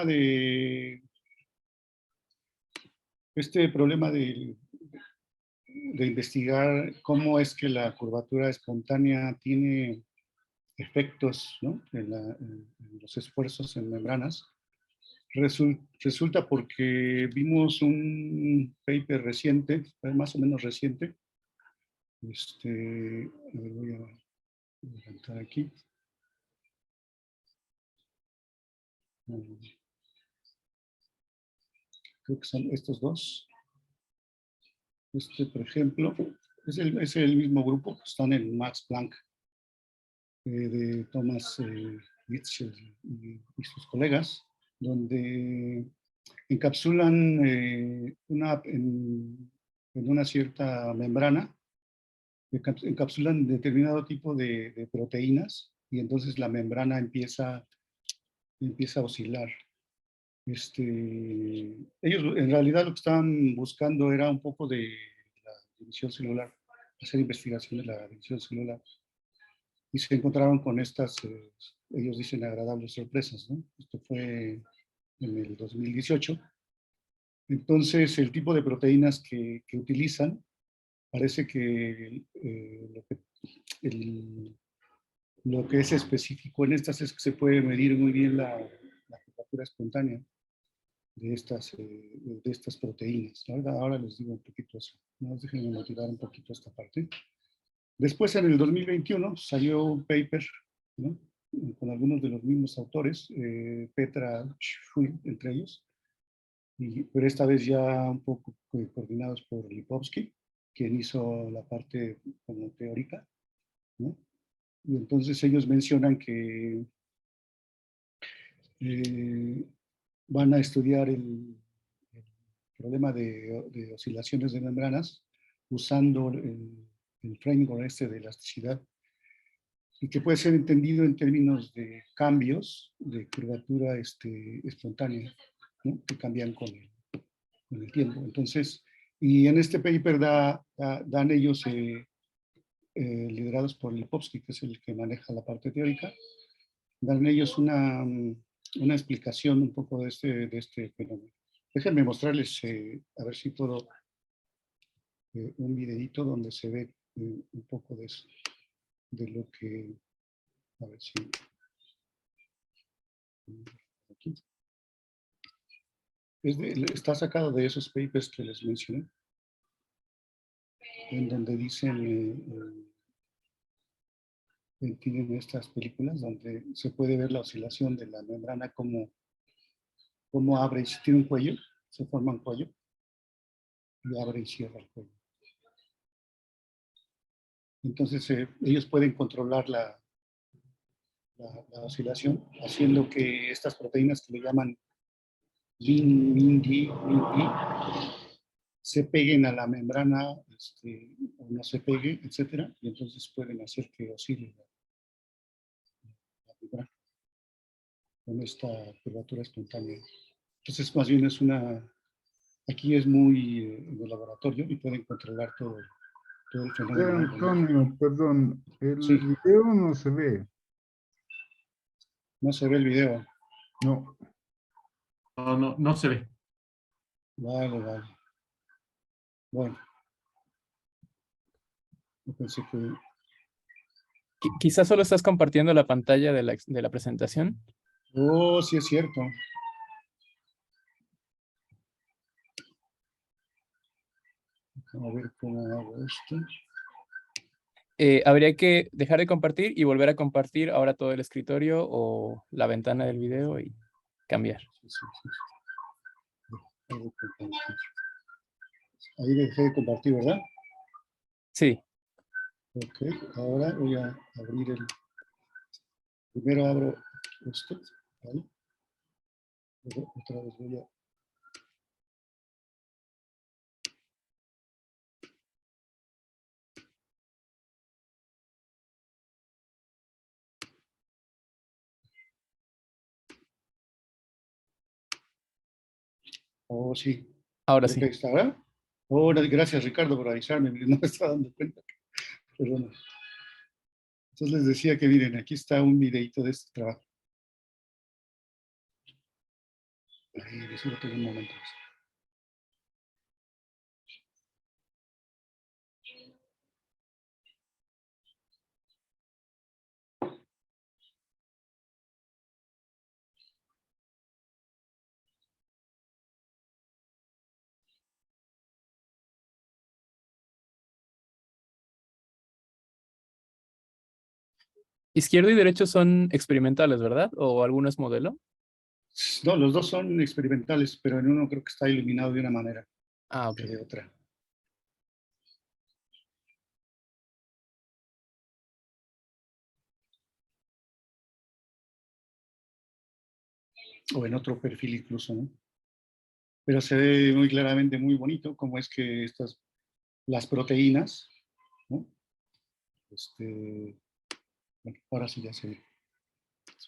de este problema de investigar cómo es que la curvatura espontánea tiene efectos, ¿no?, en los esfuerzos en membranas, resulta porque vimos un paper reciente, más o menos reciente. A ver, voy a levantar aquí. Creo que son estos dos. Por ejemplo, es el mismo grupo que están en Max Planck, de Thomas Mitchell y sus colegas, donde encapsulan en una cierta membrana, encapsulan determinado tipo de proteínas, y entonces la membrana empieza a oscilar. Ellos en realidad lo que estaban buscando era un poco de la división celular, hacer investigación de la división celular, y se encontraron con estas, ellos dicen, agradables sorpresas, ¿no? Esto fue en el 2018. Entonces, el tipo de proteínas que utilizan, parece que, lo que es específico en estas es que se puede medir muy bien la curvatura espontánea de estas proteínas. Ahora les digo un poquito eso. ¿No? Déjenme motivar un poquito esta parte. Después, en el 2021, salió un paper, ¿no?, con algunos de los mismos autores, Petra Schwinn, entre ellos, pero esta vez ya un poco coordinados por Lipovsky, quien hizo la parte como teórica, ¿no? Y entonces ellos mencionan que van a estudiar el problema de oscilaciones de membranas usando el framework de elasticidad, y que puede ser entendido en términos de cambios de curvatura espontánea, ¿no?, que cambian con el tiempo. Entonces, y en este paper dan ellos, liderados por Lipovsky, que es el que maneja la parte teórica, dan ellos una explicación un poco de este fenómeno. Déjenme mostrarles, a ver si puedo, un videito donde se ve un poco de eso, de lo que, a ver si, aquí. Está sacado de esos papers que les mencioné, en donde dicen, tienen estas películas donde se puede ver la oscilación de la membrana, cómo abre y tiene un cuello, se forma un cuello, y abre y cierra el cuello. Entonces, ellos pueden controlar la oscilación, haciendo que estas proteínas que le llaman Lin, Mingi, se peguen a la membrana, o no se peguen, etcétera, y entonces pueden hacer que oscile la membrana con esta curvatura espontánea. Entonces, más bien aquí es muy en el laboratorio, y pueden controlar todo el fenómeno. Antonio, perdón, Sí, el video no se ve. no se ve el video. No. No se ve. Vale. Bueno. Yo pensé que... Quizás solo estás compartiendo la pantalla de la presentación. Oh, sí es cierto. A ver cómo hago esto. Habría que dejar de compartir y volver a compartir ahora todo el escritorio o la ventana del video y cambiar. Sí. Ahí dejé de compartir, ¿verdad? Sí. Ok, ahora voy a abrir primero abro esto, ¿vale? Luego otra vez voy a... Oh, sí. Ahora Creo que sí. ahí está, ¿verdad? Oh, gracias, Ricardo, por avisarme. No me estaba dando cuenta. Perdón. Entonces les decía que, miren, aquí está un videito de este trabajo. Ahí decirlo tengo un momento. Izquierdo y derecho son experimentales, ¿verdad? ¿O alguno es modelo? No, los dos son experimentales, pero en uno creo que está iluminado de una manera Ah, ok. que de otra. O en otro perfil incluso, ¿no? Pero se ve muy claramente, muy bonito, cómo es que las proteínas, ¿no? Bueno, ahora sí ya se ve.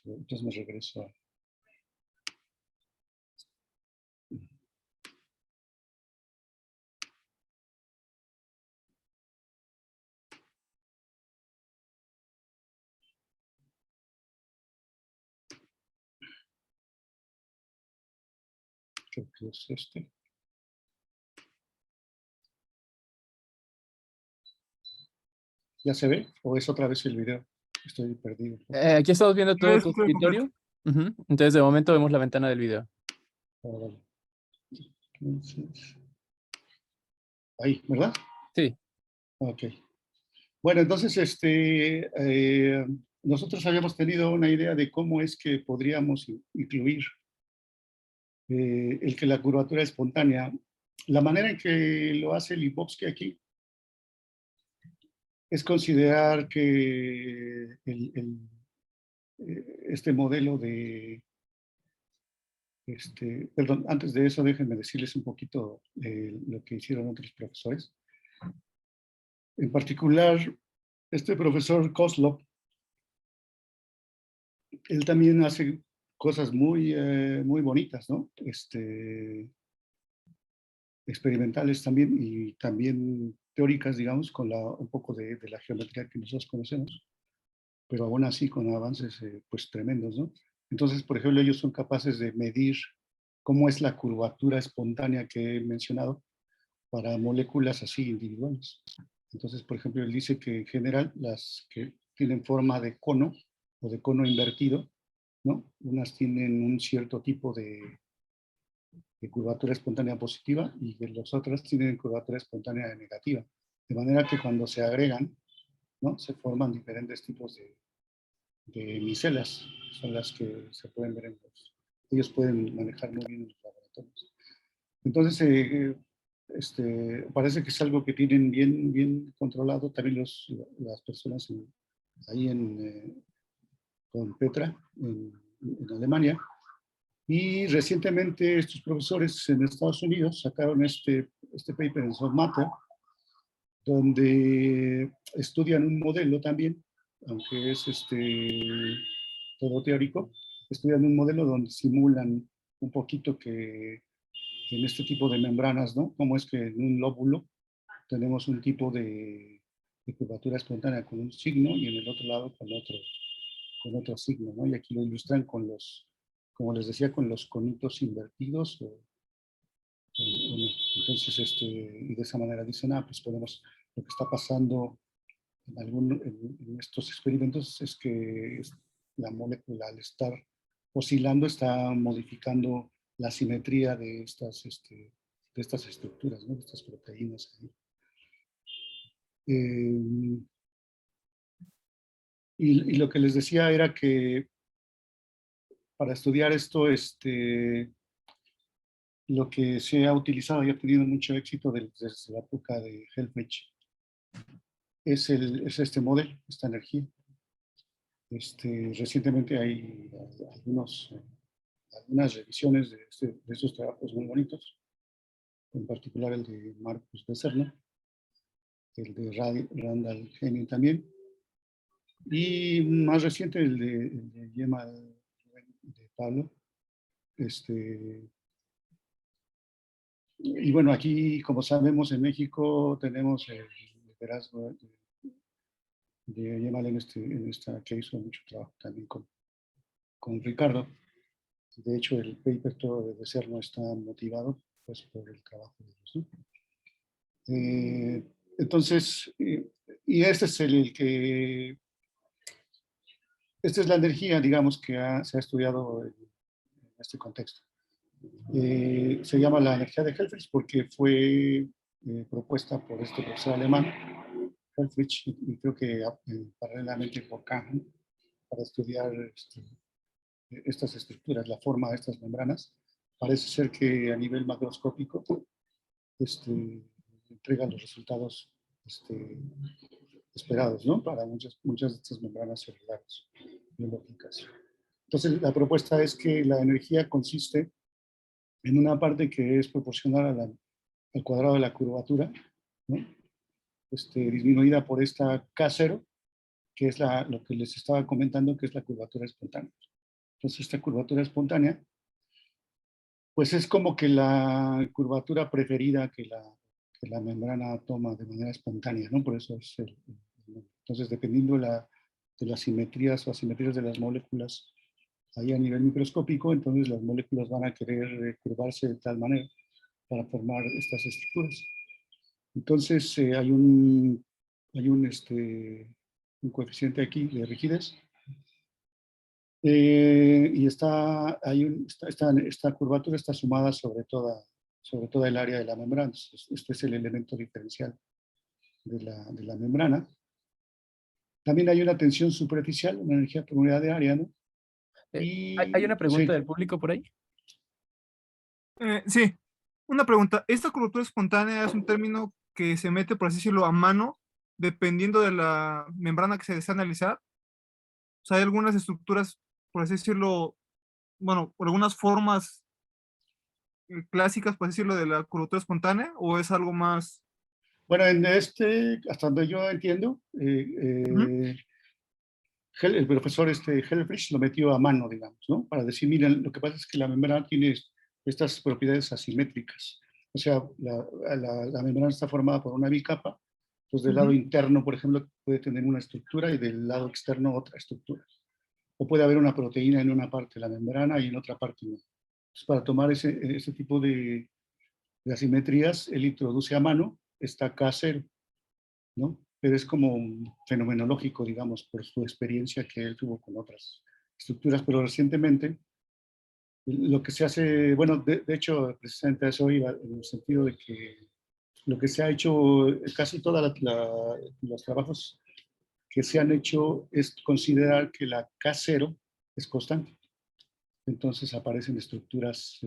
Entonces me regreso a... Creo que es este. ¿Ya se ve? ¿O es otra vez el video? Estoy perdido. Aquí estamos viendo No, todo tu escuché completo. escritorio. Ujú. Entonces, de momento vemos la ventana del video. Ah, vale. Entonces, ahí, ¿verdad? Sí. Ok. Bueno, entonces, nosotros habíamos tenido una idea de cómo es que podríamos incluir el que la curvatura espontánea, la manera en que lo hace Lipovsky aquí, es considerar que este modelo de, perdón, antes de eso déjenme decirles un poquito lo que hicieron otros profesores. En particular, este profesor Kozlov, él también hace cosas muy bonitas, ¿no? Experimentales también y también teóricas, digamos, con un poco de la geometría que nosotros conocemos, pero aún así con avances pues tremendos, ¿no? Entonces, por ejemplo, ellos son capaces de medir cómo es la curvatura espontánea que he mencionado para moléculas así individuales. Entonces, por ejemplo, él dice que en general las que tienen forma de cono o de cono invertido, ¿no? Unas tienen un cierto tipo de curvatura espontánea positiva y que las otras tienen curvatura espontánea negativa. De manera que cuando se agregan, ¿no? Se forman diferentes tipos de micelas, son las que se pueden ver ellos pueden manejar muy bien en los laboratorios. Entonces, parece que es algo que tienen bien controlado también las personas ahí con Petra, en Alemania. Y recientemente estos profesores en Estados Unidos sacaron este paper en Sol Matter, donde estudian un modelo también, aunque es todo teórico, estudian un modelo donde simulan un poquito que en este tipo de membranas, ¿no? Cómo es que en un lóbulo tenemos un tipo de curvatura espontánea con un signo y en el otro lado con otro signo, ¿no? Y aquí lo ilustran con como les decía, con los conitos invertidos o no. Entonces, y de esa manera dicen, pues lo que está pasando en estos experimentos es que la molécula al estar oscilando está modificando la simetría de estas estructuras, ¿no? De estas proteínas. Eh, y lo que les decía era que para estudiar esto, lo que se ha utilizado y ha tenido mucho éxito desde la época de Helmholtz es este modelo, esta energía. Recientemente hay algunas revisiones de estos trabajos muy bonitos, en particular el de Marcus Besserner, el de Randall Henning también, y más reciente el de Gemma de Pablo. Y bueno, aquí, como sabemos, en México tenemos el liderazgo de Yemal en esta que hizo mucho trabajo también con Ricardo. De hecho, el paper todo debe ser no está motivado pues, por el trabajo de ellos, ¿no? Entonces, y este es el que, esta es la energía, digamos, que se ha estudiado en este contexto. Se llama la energía de Helmholtz porque fue propuesta por este profesor alemán, Helmholtz, y creo que paralelamente por Kahn, para estudiar estas estructuras, la forma de estas membranas. Parece ser que a nivel macroscópico entrega los resultados esperados, ¿no? Para muchas de estas membranas celulares biológicas. Entonces, la propuesta es que la energía consiste en una parte que es proporcional al cuadrado de la curvatura, ¿no? Disminuida por esta K0, que es lo que les estaba comentando, que es la curvatura espontánea. Entonces, esta curvatura espontánea, pues es como que la curvatura preferida que la membrana toma de manera espontánea, ¿no? Por eso es entonces, dependiendo de las simetrías o asimetrías de las moléculas ahí a nivel microscópico, entonces las moléculas van a querer curvarse de tal manera para formar estas estructuras. Entonces, hay un coeficiente aquí de rigidez. Y esta curvatura está sumada sobre toda el área de la membrana. Este es el elemento diferencial de la membrana. También hay una tensión superficial, una energía por unidad de área, ¿no? ¿Hay una pregunta Sí. del público por ahí? Sí, una pregunta. ¿Esta curvatura espontánea es un término que se mete, por así decirlo, a mano, dependiendo de la membrana que se desea analizar? O sea, hay algunas estructuras, por así decirlo, bueno, por algunas formas clásicas, por así decirlo, de la curvatura espontánea, o es algo más. Bueno, hasta donde yo entiendo, Ujú. el profesor Helfrich lo metió a mano, digamos, ¿no? Para decir, miren, lo que pasa es que la membrana tiene estas propiedades asimétricas. O sea, la membrana está formada por una bicapa, entonces del lado Ujú. interno, por ejemplo, puede tener una estructura y del lado externo otra estructura. O puede haber una proteína en una parte de la membrana y en otra parte no. Entonces, para tomar ese tipo de asimetrías, él introduce a mano esta K0, ¿no? Pero es como un fenomenológico, digamos, por su experiencia que él tuvo con otras estructuras, pero recientemente lo que se hace, bueno, de hecho, precisamente a eso iba, en el sentido de que lo que se ha hecho, casi todos los trabajos que se han hecho es considerar que la K0 es constante. Entonces aparecen estructuras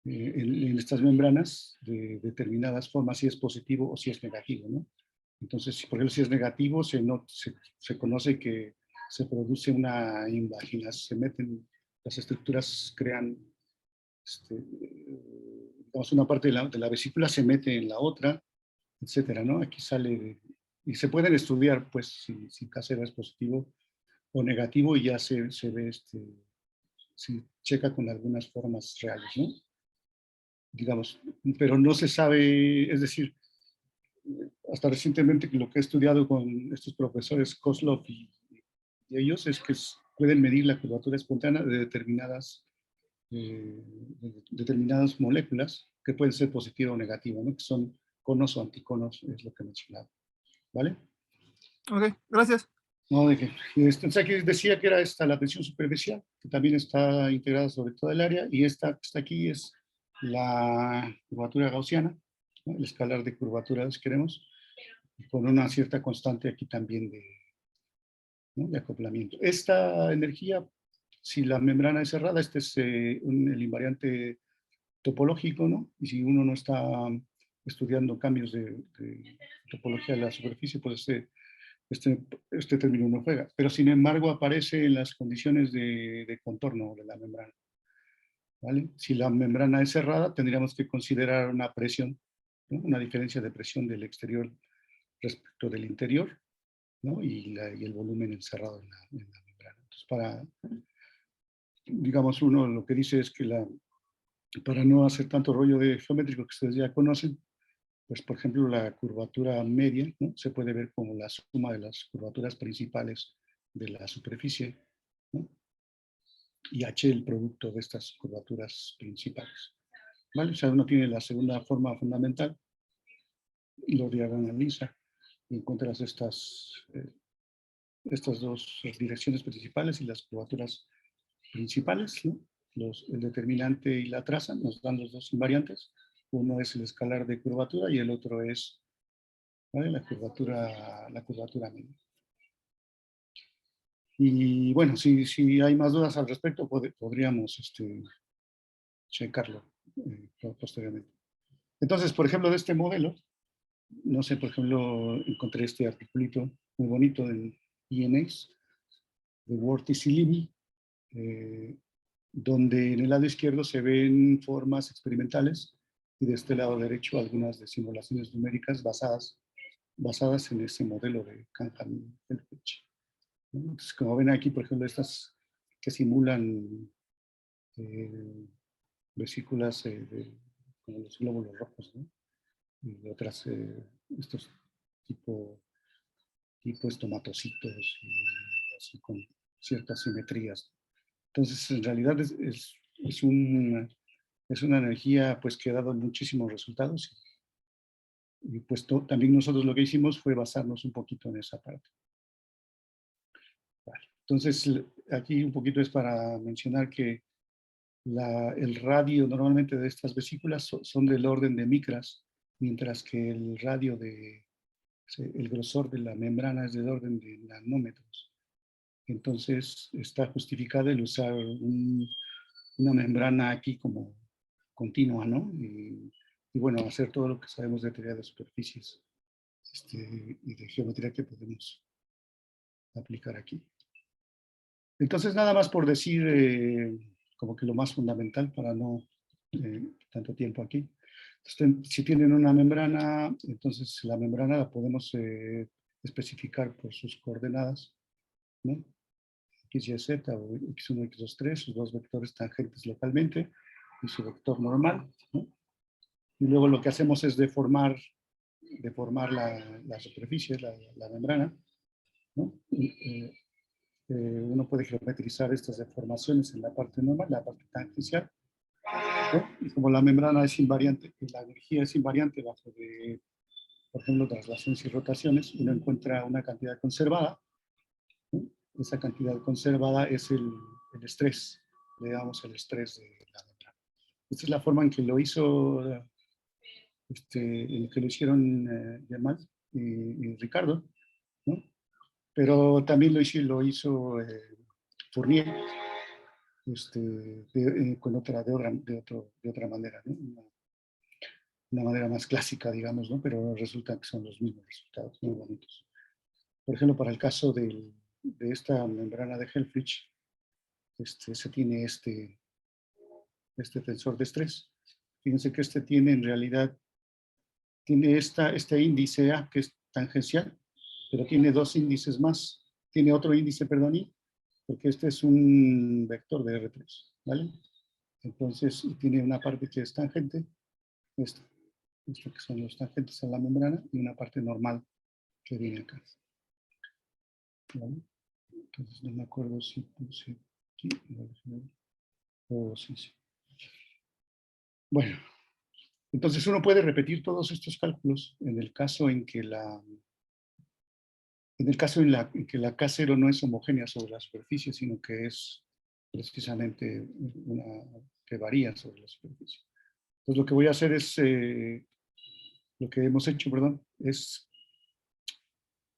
en estas membranas de determinadas formas, si es positivo o si es negativo, ¿no? Entonces, por ejemplo, si es negativo, se conoce que se produce una invaginación, se meten, las estructuras crean, digamos, una parte de la vesícula se mete en la otra, etcétera, ¿no? Aquí sale, y se pueden estudiar, pues, si K0 es positivo o negativo, y ya se ve, se checa con algunas formas reales, ¿no? Digamos, pero no se sabe, es decir, hasta recientemente lo que he estudiado con estos profesores Kozlov y ellos es que pueden medir la curvatura espontánea de determinadas moléculas que pueden ser positiva o negativa, ¿no? Que son conos o anticonos, es lo que mencionaba. ¿Vale? Ok, gracias. No, de que, o sea, que decía que era esta la tensión superficial, que también está integrada sobre toda el área, y esta que está aquí es la curvatura gaussiana, ¿no? El escalar de curvaturas, queremos, con una cierta constante aquí también ¿no? de acoplamiento. Esta energía, si la membrana es cerrada, este es el invariante topológico, ¿no? Y si uno no está estudiando cambios de topología de la superficie, pues este término no juega. Pero sin embargo aparece en las condiciones de contorno de la membrana. ¿Vale? Si la membrana es cerrada, tendríamos que considerar una presión, ¿no? Una diferencia de presión del exterior respecto del interior, ¿no? Y el volumen encerrado en la membrana. Entonces, digamos, uno lo que dice es que para no hacer tanto rollo de geométrico que ustedes ya conocen, pues por ejemplo la curvatura media, ¿no? Se puede ver como la suma de las curvaturas principales de la superficie, ¿no? y H el producto de estas curvaturas principales. ¿Vale? O sea, uno tiene la segunda forma fundamental y lo diagonaliza y encuentras estas dos direcciones principales y las curvaturas principales, ¿no? El determinante y la traza nos dan los dos invariantes. Uno es el escalar de curvatura y el otro es, ¿vale?, la curvatura media. Y bueno, si hay más dudas al respecto, podríamos checarlo posteriormente. Entonces, por ejemplo, de este modelo, no sé, por ejemplo, encontré este articulito muy bonito en INX, de Wortis y Limi, donde en el lado izquierdo se ven formas experimentales y de este lado derecho algunas de simulaciones numéricas basadas en ese modelo de Kanhan-Helfrich. Entonces, como ven aquí, por ejemplo, estas que simulan vesículas como los glóbulos rojos, ¿no? Y otras, estos tipo estomatocitos y así con ciertas simetrías. Entonces, en realidad es una energía pues que ha dado muchísimos resultados y pues también nosotros lo que hicimos fue basarnos un poquito en esa parte. Vale. Entonces, aquí un poquito es para mencionar que el radio normalmente de estas vesículas son del orden de micras, mientras que el radio el grosor de la membrana es del orden de nanómetros. Entonces, está justificado el usar una membrana aquí como continua, ¿no? Y bueno, hacer todo lo que sabemos de teoría de superficies y de geometría que podemos aplicar aquí. Entonces, nada más por decir como que lo más fundamental para no tanto tiempo aquí. Entonces, si tienen una membrana, entonces la membrana la podemos especificar por sus coordenadas, ¿no? X, Y, Z o X1, X2, 3, sus dos vectores tangentes localmente y su vector normal, ¿no? Y luego lo que hacemos es deformar la superficie, la membrana, ¿no? Uno puede geometrizar estas deformaciones en la parte normal, la parte tangencial, ¿no? Y como la membrana es invariante, la energía es invariante bajo por ejemplo, traslaciones y rotaciones, uno encuentra una cantidad conservada, ¿no? Esa cantidad conservada es el estrés, digamos, el estrés de la membrana. Esta es la forma en que lo hizo, en que lo hicieron Yamal y Ricardo, ¿no? Pero también lo hizo Fourier, con de otra manera, ¿no? Una manera más clásica, digamos, ¿no? Pero resulta que son los mismos resultados, muy bonitos. Por ejemplo, para el caso de esta membrana de Helfrich, se tiene este tensor de estrés. Fíjense que tiene en realidad, tiene este índice A, que es tangencial, pero tiene dos índices más. Tiene otro índice, perdón, I, porque este es un vector de R3, ¿vale? Entonces, tiene una parte que es tangente, esto que son los tangentes a la membrana, y una parte normal que viene acá. ¿Vale? Entonces, no me acuerdo si puse aquí. Oh, sí. Bueno, entonces uno puede repetir todos estos cálculos en el caso en que la K0 no es homogénea sobre la superficie, sino que es precisamente una que varía sobre la superficie. Entonces lo que voy a hacer es, lo que hemos hecho, perdón, es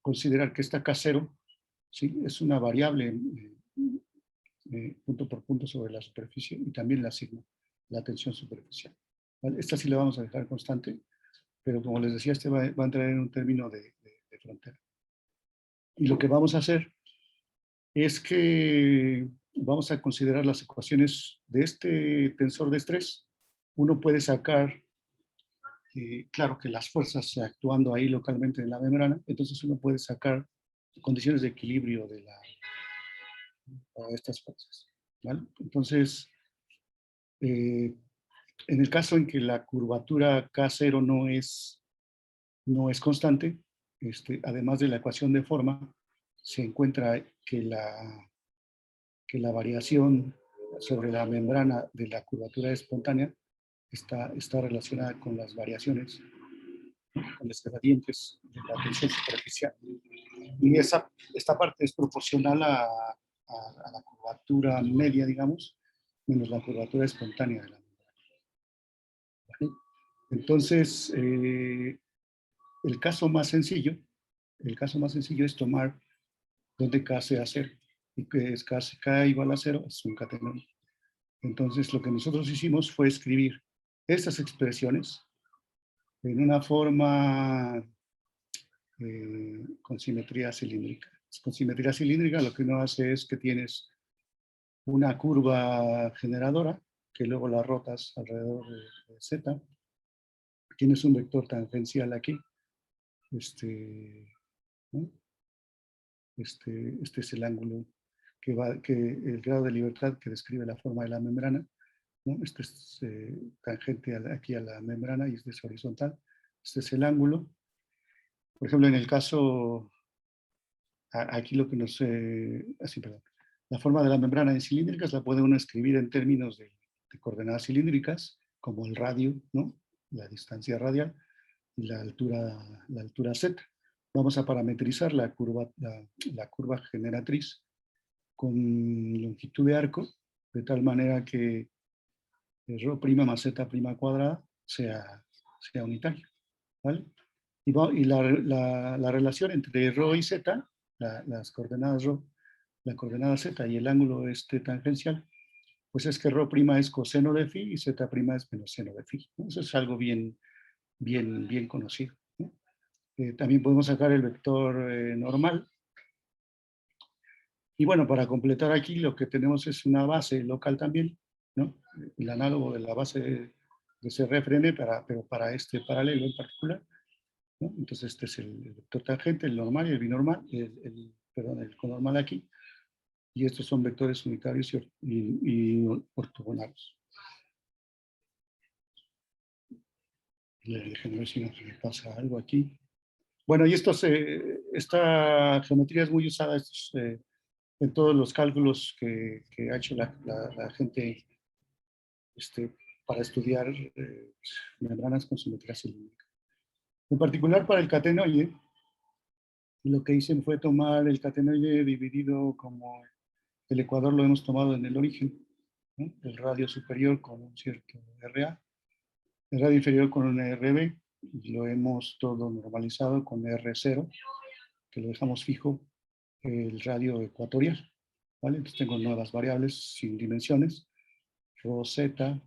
considerar que esta K0, ¿sí?, es una variable punto por punto sobre la superficie y también la sigma, la tensión superficial. ¿Vale? Esta sí la vamos a dejar constante, pero como les decía, va a entrar en un término de frontera. Y lo que vamos a hacer es que vamos a considerar las ecuaciones de este tensor de estrés. Uno puede sacar, claro que las fuerzas actuando ahí localmente en la membrana, entonces uno puede sacar condiciones de equilibrio para estas fuerzas, ¿vale? Entonces, en el caso en que la curvatura K0 no es constante, además de la ecuación de forma, se encuentra que la variación sobre la membrana de la curvatura espontánea está relacionada con las variaciones, con los gradientes de la tensión superficial. Y esta parte es proporcional a la curvatura media, digamos, menos la curvatura espontánea de la membrana. ¿Vale? Entonces, el caso más sencillo es tomar donde K sea 0, y que es K igual a 0, es un catenoide. Entonces, lo que nosotros hicimos fue escribir estas expresiones en una forma con simetría cilíndrica. Con simetría cilíndrica lo que uno hace es que tienes una curva generadora, que luego la rotas alrededor de Z. Tienes un vector tangencial aquí. ¿No? Este es el ángulo el grado de libertad que describe la forma de la membrana, ¿no? Este es tangente aquí a la membrana y este es horizontal. Este es el ángulo. Por ejemplo, en el caso, aquí lo que nos... la forma de la membrana en cilíndricas la puede uno escribir en términos de coordenadas cilíndricas, como el radio, ¿no? La distancia radial y la altura z. Vamos a parametrizar la curva generatriz con longitud de arco, de tal manera que ρ' más z' cuadrada sea unitario, ¿vale? Y la relación entre ρ y z, las coordenadas ρ, la coordenada z y el ángulo tangencial, pues es que ρ' es coseno de phi y z' es menos seno de phi, ¿no? Eso es algo bien conocido, ¿no? También podemos sacar el vector normal. Y bueno, para completar aquí lo que tenemos es una base local también, ¿no? El análogo de la base de CRFN, pero para este paralelo en particular, ¿no? Entonces este es el vector tangente, el normal y el binormal, perdón, el conormal aquí, y estos son vectores unitarios y ortogonales. Déjenme ver si no me pasa algo aquí. Bueno, y esta geometría es muy usada en todos los cálculos que ha hecho la gente para estudiar membranas con simetría cilíndrica. En particular para el catenoide, lo que hice fue tomar el catenoide dividido como el ecuador lo hemos tomado en el origen, ¿no? El radio superior con un cierto RA, el radio inferior con un RB, y lo hemos todo normalizado con R0, que lo dejamos fijo, el radio ecuatorial, ¿vale? Entonces tengo nuevas variables sin dimensiones, ρ, z,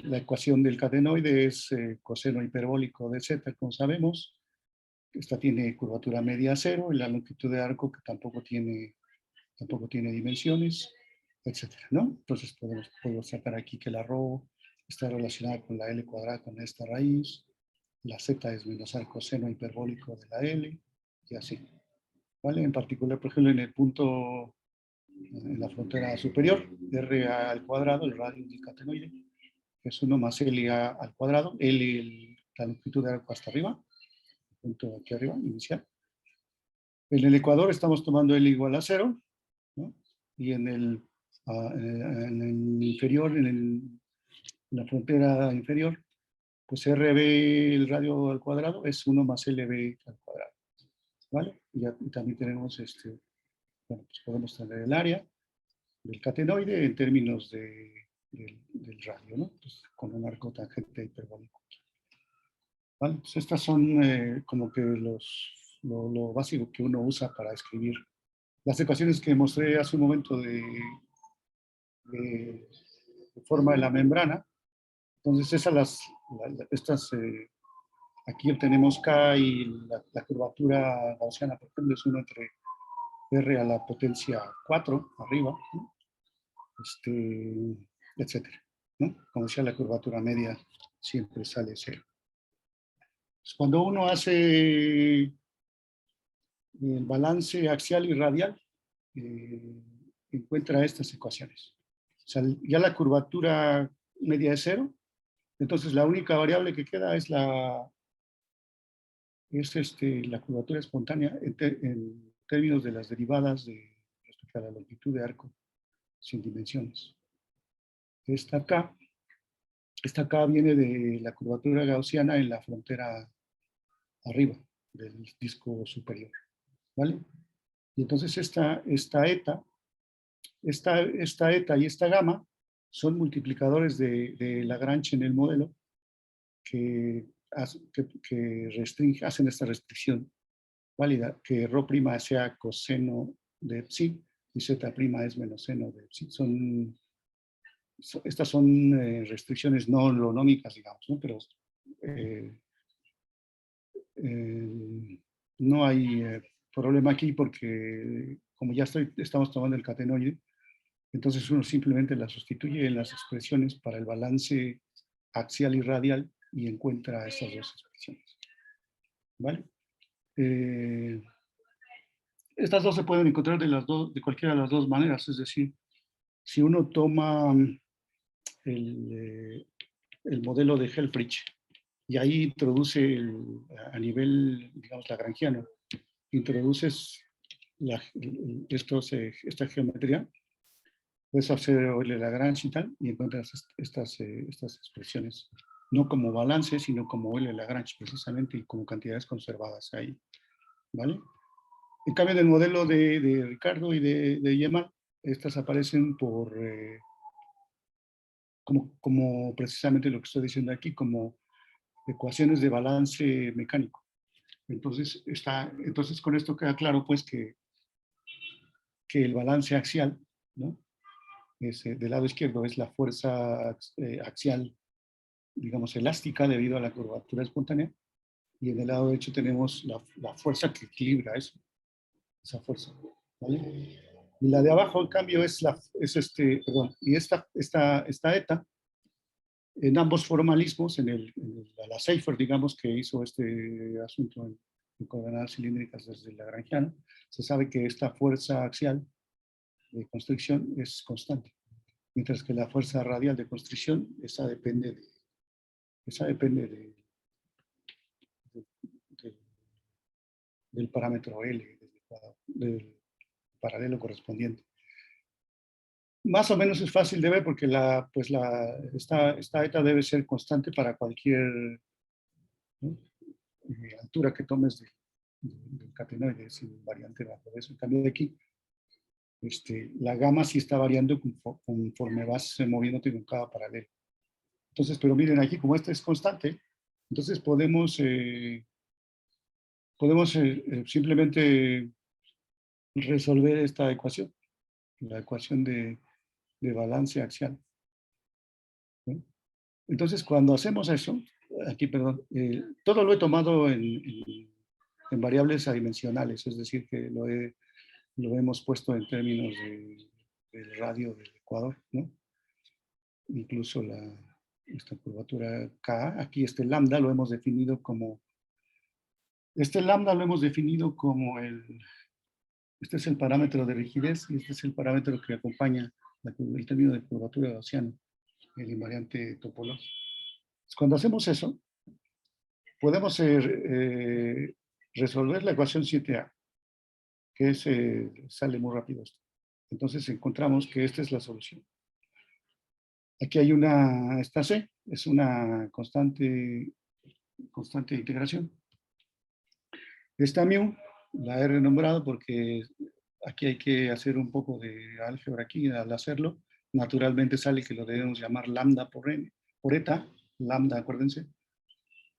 la ecuación del catenoide es coseno hiperbólico de z, como sabemos. Esta tiene curvatura media a 0, y la longitud de arco que tampoco tiene dimensiones, etcétera, ¿no? Entonces puedo sacar aquí que la ρ está relacionada con la L cuadrada con esta raíz, la Z es menos arco seno hiperbólico de la L, y así, ¿vale? En particular, por ejemplo, en el punto, en la frontera superior, RA al cuadrado, el radio del catenoide, que es 1 más LA al cuadrado, la longitud de arco hasta arriba, el punto aquí arriba, inicial. En el ecuador estamos tomando L igual a 0, ¿no? Y en el inferior, en la frontera inferior, pues RB, el radio al cuadrado, es 1 más LB al cuadrado, ¿vale? Y también tenemos, bueno, pues podemos tener el área del catenoide en términos del radio, ¿no? Pues con un arco tangente hiperbólico. ¿Vale? Pues estas son como que lo básico que uno usa para escribir las ecuaciones que mostré hace un momento de forma de la membrana. Entonces aquí obtenemos K y la curvatura gaussiana, por ejemplo, es 1 entre R a la potencia 4, arriba, ¿no? Etcétera, ¿no? Como decía, la curvatura media siempre sale 0. Pues cuando uno hace el balance axial y radial, encuentra estas ecuaciones. O sea, ya la curvatura media es 0, entonces la única variable que queda es la curvatura espontánea en términos de las derivadas respecto a la longitud de arco sin dimensiones. Esta acá viene de la curvatura gaussiana en la frontera arriba del disco superior, ¿vale? Y entonces esta eta y esta gamma son multiplicadores de Lagrange en el modelo que hacen esta restricción válida, que ρ' sea coseno de psi y z' es menos seno de psi. Estas son restricciones no holonómicas, digamos, ¿no? Pero no hay problema aquí porque como ya estamos tomando el catenoide, entonces uno simplemente la sustituye en las expresiones para el balance axial y radial y encuentra esas dos expresiones. ¿Vale? Estas dos se pueden encontrar de cualquiera de las dos maneras, es decir, si uno toma el modelo de Helfrich y ahí introduce a nivel, digamos, lagrangiano, introduces esta geometría, puedes hacer Euler Lagrange y tal, y encuentras estas expresiones, no como balance, sino como Euler Lagrange, precisamente, y como cantidades conservadas ahí, ¿vale? En cambio, en el modelo de Ricardo y de Yeman, estas aparecen como precisamente lo que estoy diciendo aquí, como ecuaciones de balance mecánico. Entonces con esto queda claro, pues, que el balance axial, ¿no? Del lado izquierdo es la fuerza axial, digamos, elástica debido a la curvatura espontánea, y en el lado derecho tenemos la fuerza que equilibra esa fuerza, ¿vale? Y la de abajo, en cambio, y esta eta, en ambos formalismos, la Seifer, digamos, que hizo este asunto en coordenadas cilíndricas desde el lagrangiano, se sabe que esta fuerza axial de constricción es constante, mientras que la fuerza radial de constricción, esa depende del parámetro L, del paralelo correspondiente. Más o menos es fácil de ver porque esta eta debe ser constante para cualquier, ¿no?, altura que tomes del catenoide, sin variante bajo eso. En cambio de aquí, la gamma sí está variando conforme vas moviéndote con cada paralelo. Entonces, pero miren aquí, como esta es constante, entonces podemos simplemente resolver esta ecuación, la ecuación de balance axial, ¿no? Entonces, cuando hacemos eso, aquí, perdón, todo lo he tomado en variables adimensionales, es decir, que lo hemos puesto en términos del radio del ecuador, ¿no? Incluso esta curvatura K, aquí lambda lo hemos definido como, este es el parámetro de rigidez y este es el parámetro que acompaña el término de curvatura gaussiana, el invariante topológico. Cuando hacemos eso, podemos resolver la ecuación 7a, que sale muy rápido esto. Entonces encontramos que esta es la solución. Aquí hay esta C, es una constante de integración. Esta mu, la he renombrado porque aquí hay que hacer un poco de álgebra aquí. Al hacerlo, naturalmente sale que lo debemos llamar lambda por eta, lambda, acuérdense,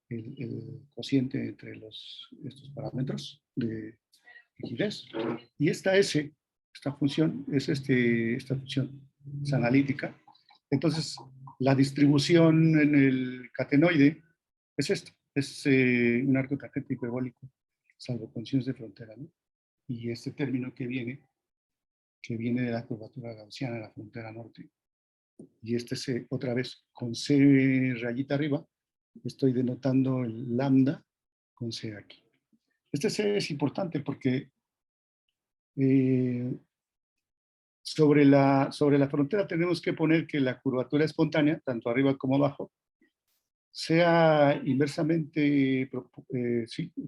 el cociente entre estos parámetros de rigidez. Y esta S, esta función, es esta función, es analítica. Entonces, la distribución en el catenoide es esta, es un arco tangente hiperbólico, salvo condiciones de frontera, ¿no? Y este término que viene de la curvatura gaussiana de la frontera norte. Y otra vez, con C rayita arriba, estoy denotando el lambda con C aquí. Este C es importante porque sobre la frontera tenemos que poner que la curvatura espontánea, tanto arriba como abajo, sea inversamente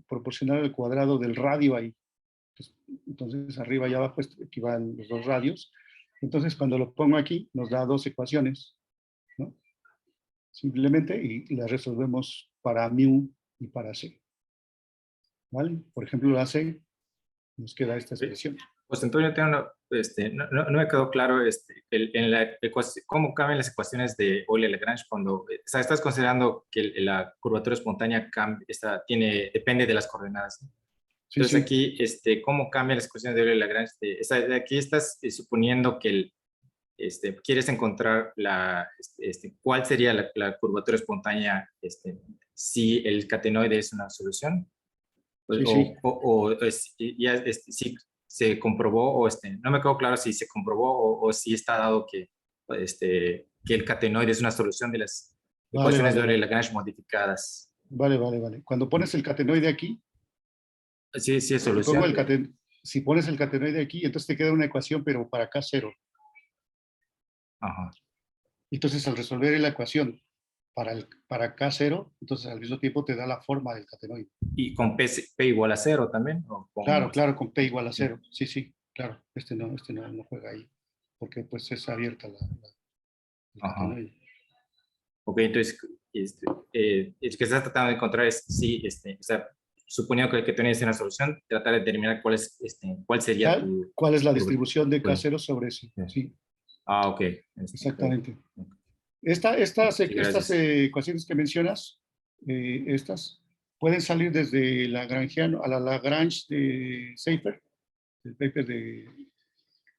proporcional al cuadrado del radio ahí. Entonces arriba y abajo equivalen los dos radios, Entonces, cuando lo pongo aquí, nos da dos ecuaciones, ¿no? Simplemente, y las resolvemos para mu y para c. ¿Vale? Por ejemplo, la c nos queda esta expresión. Pues Antonio, no me quedó claro en la cómo cambian las ecuaciones de Euler-Lagrange cuando estás considerando que la curvatura espontánea depende de las coordenadas, ¿no? Sí, Entonces sí. aquí, ¿cómo cambian las ecuaciones de Euler-Lagrange? Aquí estás suponiendo que quieres encontrar cuál sería la curvatura espontánea si el catenoide es una solución. Sí, sí. Si se comprobó no me quedó claro si se comprobó o si está dado que el catenoide es una solución de las Vale, ecuaciones vale, de vale. Euler-Lagrange modificadas. Vale, vale, vale. Cuando pones el catenoide aquí, Sí, sí es si pongo solución. si pones el catenoide aquí, entonces te queda una ecuación, pero para K0. Ajá. Entonces, al resolver la ecuación para K0, entonces al mismo tiempo te da la forma del catenoide. ¿Y con P igual a 0 también? Claro, claro, con P igual a 0. Sí, sí, claro. Este no juega ahí, porque pues es abierta el Ajá. catenoide. Ok, entonces, el que estás tratando de encontrar es si, o sea, suponiendo que el catenoide es una solución, tratar de determinar cuál sería tu... ¿Cuál es la distribución de Pues, K0 sobre ese? Sí, ok. exactamente. Ok. Estas Sí, gracias. ecuaciones que mencionas, estas, pueden salir desde Lagrangiano a la Lagrange de Seifer, el paper de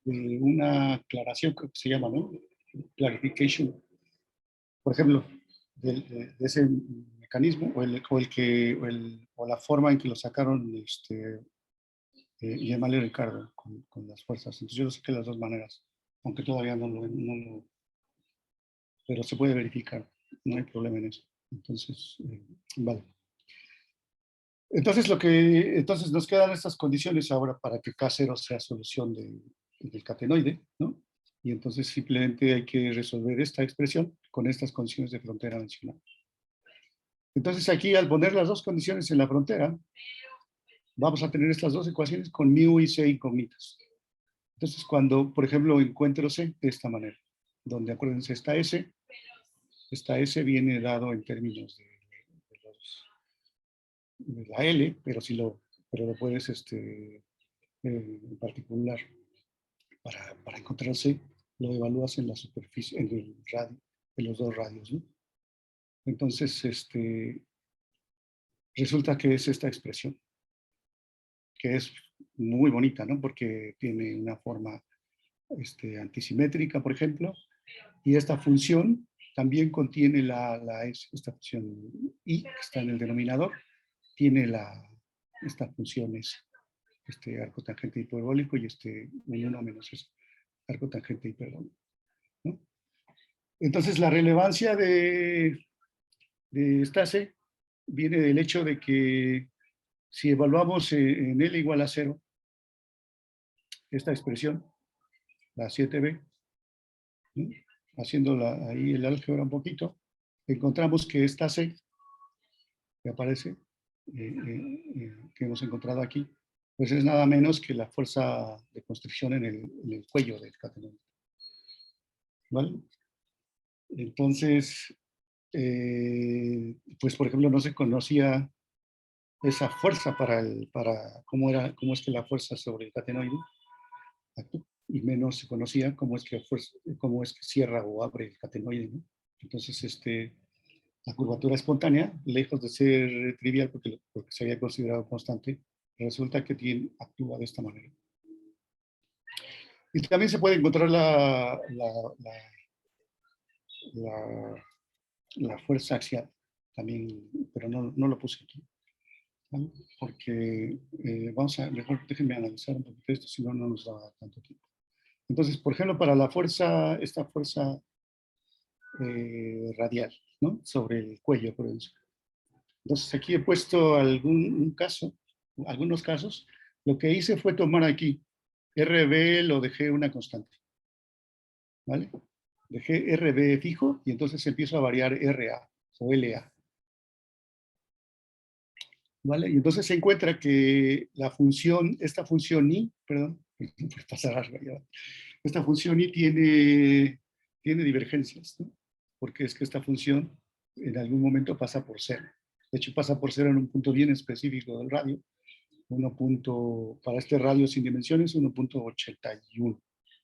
una aclaración, creo que se llama, ¿no? Clarification, por ejemplo, de ese mecanismo o la forma en que lo sacaron Yemal y Ricardo con las fuerzas. Entonces yo lo saqué de las dos maneras, aunque todavía pero se puede verificar, no hay problema en eso. Entonces, vale. Entonces nos quedan estas condiciones ahora para que K0 sea solución del catenoide, ¿no? Y entonces simplemente hay que resolver esta expresión con estas condiciones de frontera mencionadas. Entonces aquí, al poner las dos condiciones en la frontera, vamos a tener estas dos ecuaciones con mu y c incógnitas. Entonces, cuando, por ejemplo, encuentro c de esta manera, donde acuérdense, esta S viene dado en términos de la L, pero lo puedes, en particular, para encontrar C, lo evalúas en la superficie, en el radio, en los dos radios, ¿no? Entonces, resulta que es esta expresión, que es muy bonita, ¿no? Porque tiene una forma antisimétrica, por ejemplo, y esta función también contiene esta función I, que está en el denominador, tiene esta función S, este arco tangente hiperbólico y en 1 menos S, arco tangente hiperbólico, ¿no? Entonces, la relevancia de esta C viene del hecho de que si evaluamos en L igual a 0, esta expresión, la 7b, ¿no? Haciendo ahí el álgebra un poquito, encontramos que esta C, que aparece, que hemos encontrado aquí, pues es nada menos que la fuerza de constricción en el cuello del catenoide. ¿Vale? Entonces, pues por ejemplo, no se conocía esa fuerza para cómo es que la fuerza sobre el catenoide actúa, y menos se conocía cómo es que cierra o abre el catenoide, ¿no? Entonces, la curvatura espontánea, lejos de ser trivial porque se había considerado constante, resulta que actúa de esta manera. Y también se puede encontrar la fuerza axial, también, pero no lo puse aquí, ¿vale? Porque mejor déjenme analizar un poquito esto, si no, no nos da tanto tiempo. Entonces, por ejemplo, para esta fuerza radial, ¿no? Sobre el cuello, por ejemplo. Entonces, aquí he puesto algunos casos. Lo que hice fue tomar aquí RB, lo dejé una constante, ¿vale? Dejé RB fijo y entonces empiezo a variar RA o LA, ¿vale? Y entonces se encuentra que esta función I, perdón, por pasar algo ya, esta función y tiene divergencias, ¿no? Porque es que esta función en algún momento pasa por cero. De hecho, pasa por cero en un punto bien específico del radio. Para este radio sin dimensiones, 1.81,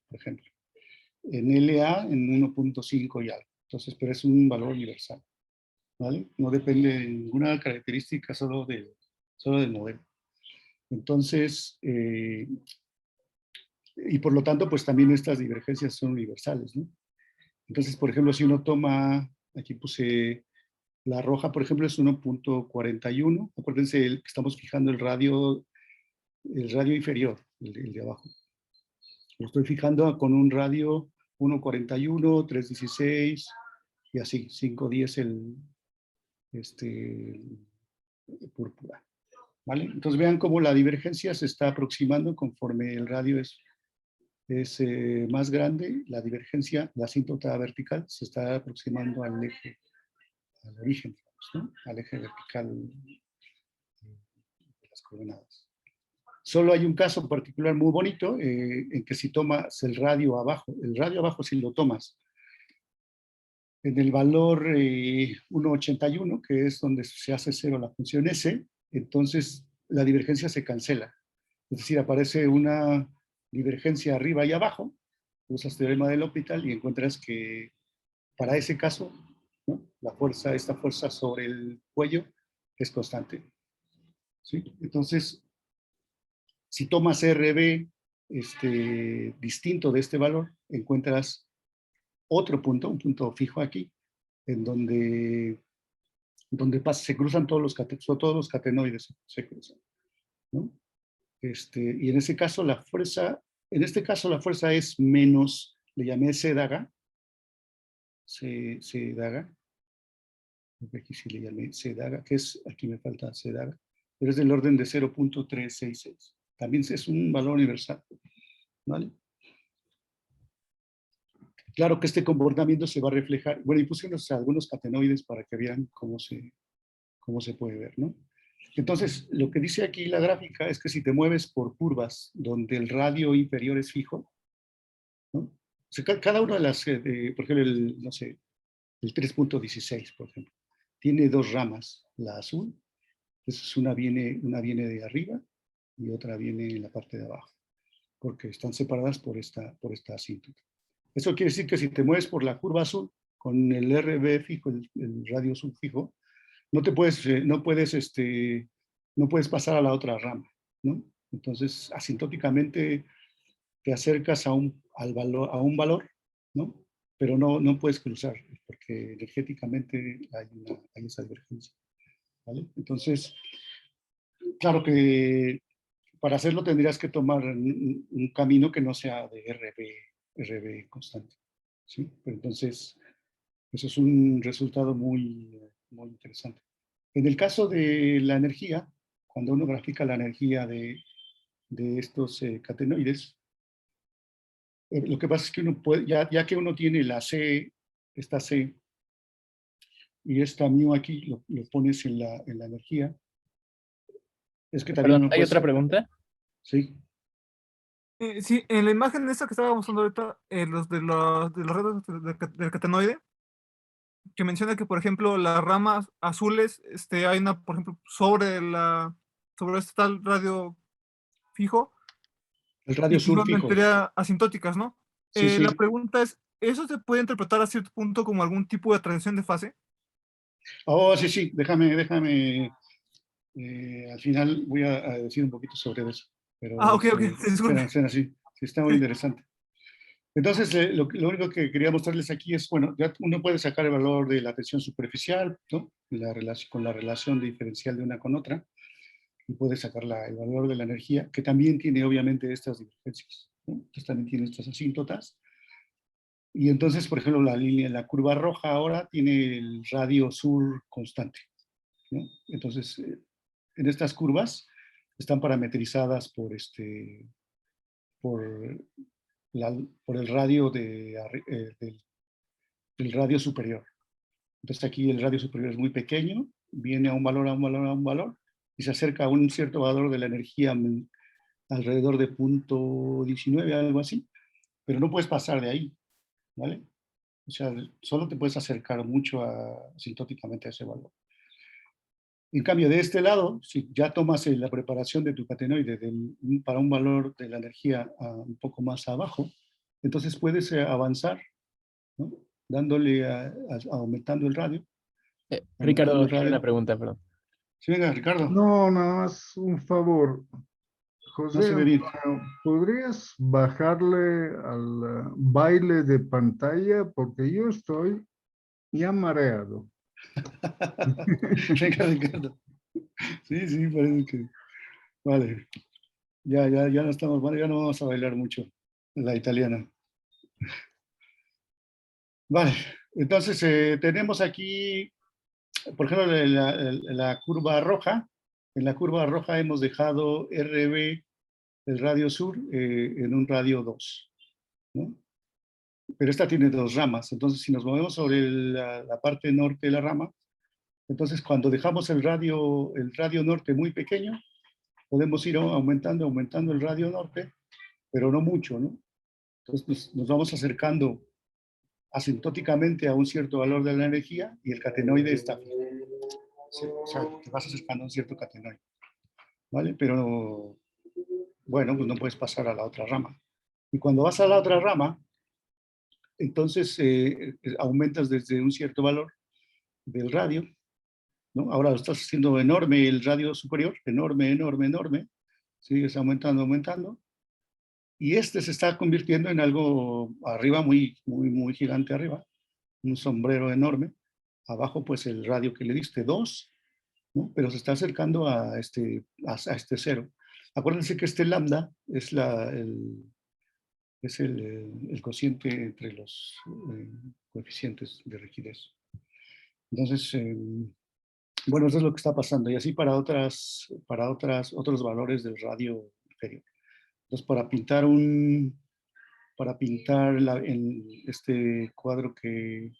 por ejemplo. En LA, en 1.5 y algo. Entonces, pero es un valor universal, ¿vale? No depende de ninguna característica, solo del modelo. Entonces, y por lo tanto, pues también estas divergencias son universales, ¿no? Entonces, por ejemplo, si uno toma, aquí puse la roja, por ejemplo, es 1.41. Acuérdense que estamos fijando el radio inferior, el de abajo. Lo estoy fijando con un radio 1.41, 3.16 y así, 5.10 el púrpura. ¿Vale? Entonces vean cómo la divergencia se está aproximando conforme el radio es más grande, la divergencia, la asíntota vertical, se está aproximando al eje, al origen, ¿no? Al eje vertical de las coordenadas. Solo hay un caso particular muy bonito en que si tomas el radio abajo si lo tomas en el valor 1.81, que es donde se hace cero la función S, entonces la divergencia se cancela. Es decir, aparece una divergencia arriba y abajo, usas teorema de L'Hopital y encuentras que para ese caso, ¿no? Esta fuerza sobre el cuello es constante. ¿Sí? Entonces, si tomas RB distinto de este valor, encuentras otro punto, un punto fijo aquí, en donde se cruzan todos los catenoides, se cruzan, ¿no? Y en este caso la fuerza es menos, le llamé C daga, aquí sí le llamé C daga, que es, aquí me falta C daga, pero es del orden de 0.366. También es un valor universal, ¿vale? Claro que este comportamiento se va a reflejar, bueno, y puse algunos catenoides para que vean cómo se puede ver, ¿no? Entonces, lo que dice aquí la gráfica es que si te mueves por curvas donde el radio inferior es fijo, ¿no? O sea, cada una de las, por ejemplo, el 3.16, por ejemplo, tiene dos ramas, la azul, entonces una viene de arriba y otra viene en la parte de abajo, porque están separadas por esta asíntota. Eso quiere decir que si te mueves por la curva azul, con el RB fijo, el radio azul fijo, no puedes pasar a la otra rama, ¿no? Entonces, asintóticamente te acercas a un valor, ¿no? Pero no puedes cruzar, porque energéticamente hay esa divergencia, ¿vale? Entonces, claro que para hacerlo tendrías que tomar un camino que no sea de RB constante, ¿sí? Pero entonces, eso es un resultado muy interesante. En el caso de la energía, cuando uno grafica la energía de estos catenoides, lo que pasa es que uno puede, ya que uno tiene esta C, y esta mu aquí lo pones en la energía, es que también Perdón, uno ¿hay puede... otra pregunta? Sí. Sí, en la imagen esta que estábamos mostrando ahorita, los de los redes del catenoide, que menciona que, por ejemplo, las ramas azules, hay una, por ejemplo, sobre este tal radio fijo, El radio y sur son en fijo. teoría asintóticas, ¿no? Sí, sí. La pregunta es, ¿eso se puede interpretar a cierto punto como algún tipo de transición de fase? Oh, sí, sí, déjame, al final voy a decir un poquito sobre eso. Pero Ok, disculpe. espera, sí, está muy interesante. Entonces, lo único que quería mostrarles aquí es, bueno, ya uno puede sacar el valor de la tensión superficial, ¿no? Con la relación diferencial de una con otra, y puede sacar el valor de la energía, que también tiene obviamente estas divergencias, ¿no? Entonces también tiene estas asíntotas. Y entonces, por ejemplo, la curva roja ahora tiene el radio sur constante, ¿no? Entonces, en estas curvas están parametrizadas por el radio del radio superior. Entonces aquí el radio superior es muy pequeño, viene a un valor, y se acerca a un cierto valor de la energía alrededor de 0.19, algo así. pero no puedes pasar de ahí, ¿vale? O sea, solo te puedes acercar mucho asintóticamente a ese valor. En cambio, de este lado, si ya tomas la preparación de tu catenoide para un valor de la energía un poco más abajo, entonces puedes avanzar, ¿no? Dándole, aumentando el radio. Ricardo Aumentando el tiene una radio. pregunta, perdón. Sí, venga, Ricardo. No, nada más un favor. No José se ve bien. Antonio, ¿podrías bajarle al baile de pantalla? Porque yo estoy ya mareado. Venga, Ricardo. Sí, sí, parece que... Vale. Ya no estamos, bueno, ya no vamos a bailar mucho la italiana. Vale, entonces tenemos aquí, por ejemplo, la curva roja. En la curva roja hemos dejado RB, el radio sur, en un radio 2, ¿no? Pero esta tiene dos ramas, entonces si nos movemos sobre la parte norte de la rama, entonces cuando dejamos el radio norte muy pequeño, podemos ir aumentando el radio norte, pero no mucho, ¿no? Entonces nos vamos acercando asintóticamente a un cierto valor de la energía y el catenoide está fijo. Sí, o sea, te vas acercando a un cierto catenoide, ¿vale? Pero, bueno, pues no puedes pasar a la otra rama. Y cuando vas a la otra rama, entonces aumentas desde un cierto valor del radio, ¿no? Ahora lo estás haciendo enorme el radio superior, enorme, enorme, enorme, sigues aumentando, aumentando, y este se está convirtiendo en algo arriba, muy, muy, muy gigante arriba, un sombrero enorme, abajo pues el radio que le diste, 2, ¿no? Pero se está acercando a este 0. Acuérdense que este lambda es el cociente entre los coeficientes de rigidez. Entonces, bueno, eso es lo que está pasando. Y así para otros valores del radio inferior. Entonces, para pintar en este cuadro que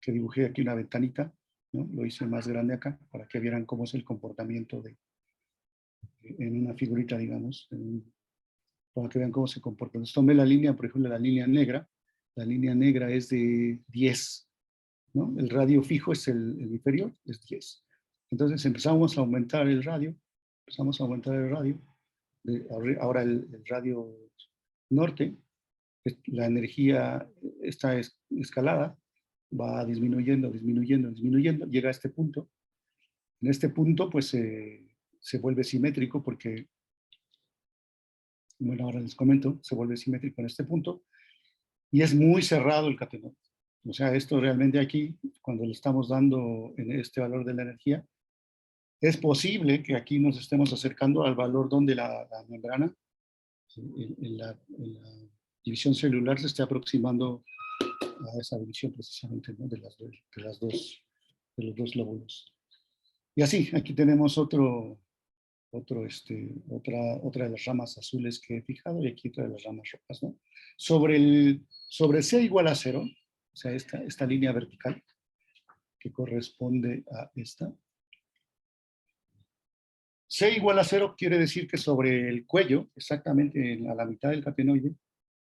dibujé aquí una ventanita, ¿no? Lo hice más grande acá para que vieran cómo es el comportamiento en una figurita, digamos, para que vean cómo se comporta. Entonces tomé la línea, por ejemplo, la línea negra. La línea negra es de 10, ¿no? El radio fijo es el inferior, es 10. Entonces empezamos a aumentar el radio, ahora el radio norte, la energía está escalada, va disminuyendo, disminuyendo, disminuyendo, llega a este punto. En este punto, pues, se vuelve simétrico porque, bueno, ahora les comento, se vuelve simétrico en este punto, y es muy cerrado el catenoide. O sea, esto realmente aquí, cuando le estamos dando en este valor de la energía, es posible que aquí nos estemos acercando al valor donde la membrana, en la división celular, se esté aproximando a esa división precisamente, ¿no? de los dos lóbulos. Y así, aquí tenemos otra de las ramas azules que he fijado y aquí otra de las ramas rojas, ¿no? Sobre C igual a 0, o sea, esta línea vertical que corresponde a esta. C igual a 0 quiere decir que sobre el cuello, exactamente a la mitad del catenoide,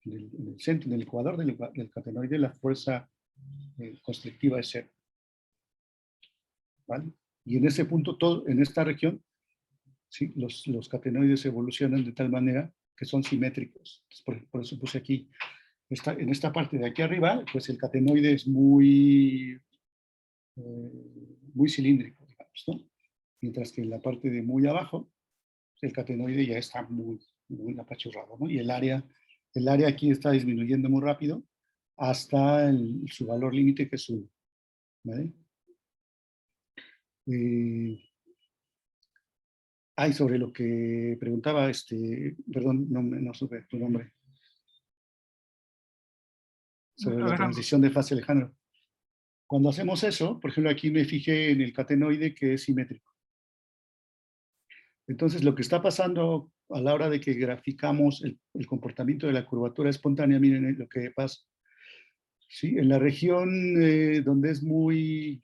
en el centro, en el ecuador del catenoide, la fuerza constrictiva es 0. ¿Vale? Y en ese punto, en esta región, ¿sí? los catenoides evolucionan de tal manera que son simétricos. Por eso puse aquí, en esta parte de aquí arriba, pues el catenoide es muy cilíndrico, digamos, ¿no? Mientras que en la parte de muy abajo, el catenoide ya está muy, muy apachurrado, ¿no? Y el área aquí está disminuyendo muy rápido hasta su valor límite, que es 1. ¿Vale? Sobre lo que preguntaba, perdón, no supe tu nombre. Sobre la transición de fase, Alejandro. Cuando hacemos eso, por ejemplo, aquí me fijé en el catenoide que es simétrico. Entonces, lo que está pasando a la hora de que graficamos el comportamiento de la curvatura espontánea, miren lo que pasa. ¿Sí? En la región donde es muy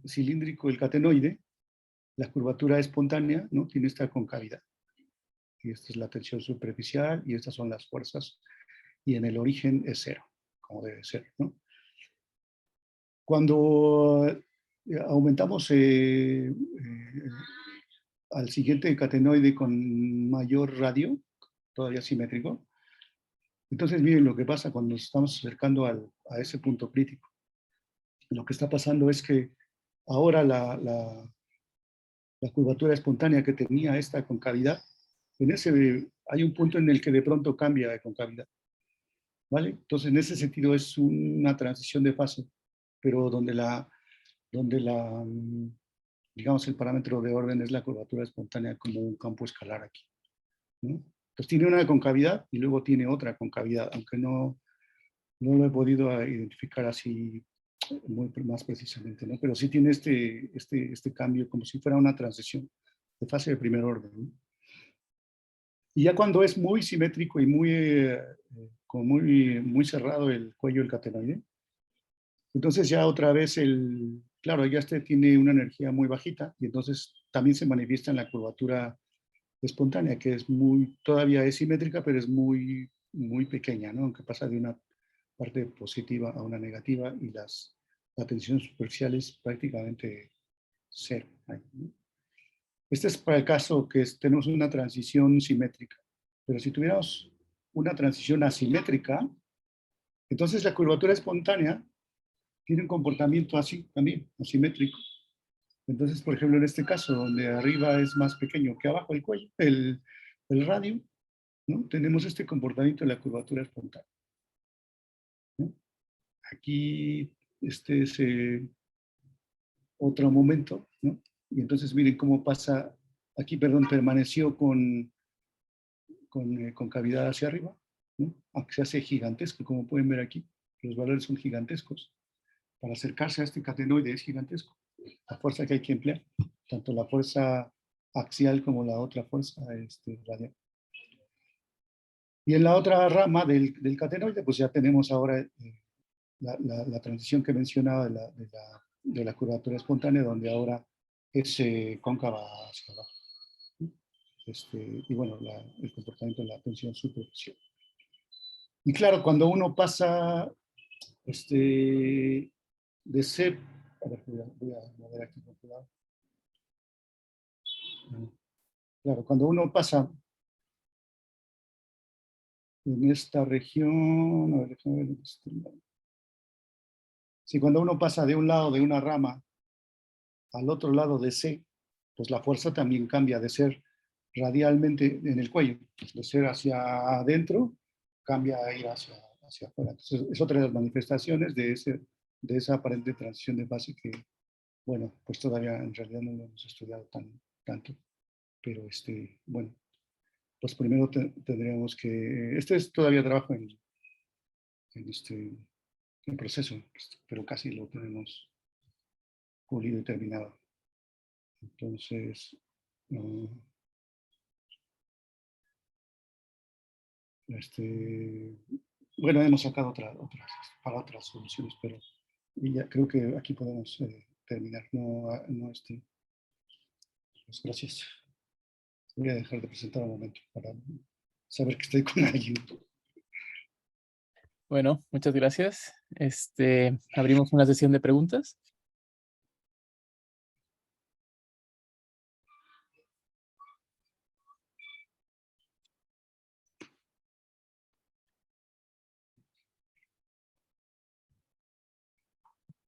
cilíndrico el catenoide, la curvatura espontánea, ¿no? Tiene esta concavidad. Y esta es la tensión superficial y estas son las fuerzas y en el origen es 0, como debe ser, ¿no? Cuando aumentamos al siguiente catenoide con mayor radio, todavía simétrico, entonces miren lo que pasa cuando nos estamos acercando a ese punto crítico. Lo que está pasando es que ahora la curvatura espontánea que tenía esta concavidad, hay un punto en el que de pronto cambia de concavidad, ¿vale? Entonces, en ese sentido es una transición de fase, pero donde digamos, el parámetro de orden es la curvatura espontánea como un campo escalar aquí, ¿no? Entonces tiene una concavidad y luego tiene otra concavidad, aunque no lo he podido identificar así más precisamente, ¿no? Pero sí tiene este cambio como si fuera una transición de fase de primer orden, ¿no? Y ya cuando es muy simétrico y como muy cerrado el cuello del catenoide, entonces ya otra vez claro, ya tiene una energía muy bajita y entonces también se manifiesta en la curvatura espontánea, que todavía es simétrica, pero es muy pequeña, ¿no? Aunque pasa de una parte positiva a una negativa y la tensión superficial es prácticamente 0. ¿no? Este es para el caso que tenemos una transición simétrica, pero si tuviéramos una transición asimétrica, entonces la curvatura espontánea tiene un comportamiento así también, asimétrico. Entonces, por ejemplo, en este caso, donde arriba es más pequeño que abajo el cuello, el radio, ¿no? Tenemos este comportamiento de la curvatura espontánea, ¿no? Aquí, este es otro momento, ¿no? Y entonces miren cómo pasa, aquí, perdón, permaneció con cavidad hacia arriba, ¿no? Aunque se hace gigantesco, como pueden ver aquí, los valores son gigantescos. Para acercarse a este catenoide es gigantesco. La fuerza que hay que emplear, tanto la fuerza axial como la otra fuerza radial. Y en la otra rama del catenoide, pues ya tenemos ahora la transición que mencionaba de la curvatura espontánea, donde ahora es cóncava hacia abajo. Y bueno, el comportamiento de la tensión superficial. Y claro, cuando uno pasa de C, a ver, voy a mover aquí con cuidado. Claro, cuando uno pasa en esta región, a ver, déjame ver, si cuando uno pasa de un lado de una rama al otro lado de C, pues la fuerza también cambia de ser radialmente en el cuello, de ser hacia adentro, cambia a ir hacia afuera. Entonces, es otra de las manifestaciones de esa aparente transición de fase que, bueno, pues todavía en realidad no lo hemos estudiado tanto. Pero, bueno, pues primero tendríamos que... Este es todavía trabajo en proceso, pero casi lo tenemos pulido y terminado. Entonces, bueno, hemos sacado para otras soluciones, pero ya creo que aquí podemos terminar. Pues gracias. Voy a dejar de presentar un momento para saber que estoy con alguien. Bueno, muchas gracias. Abrimos una sesión de preguntas.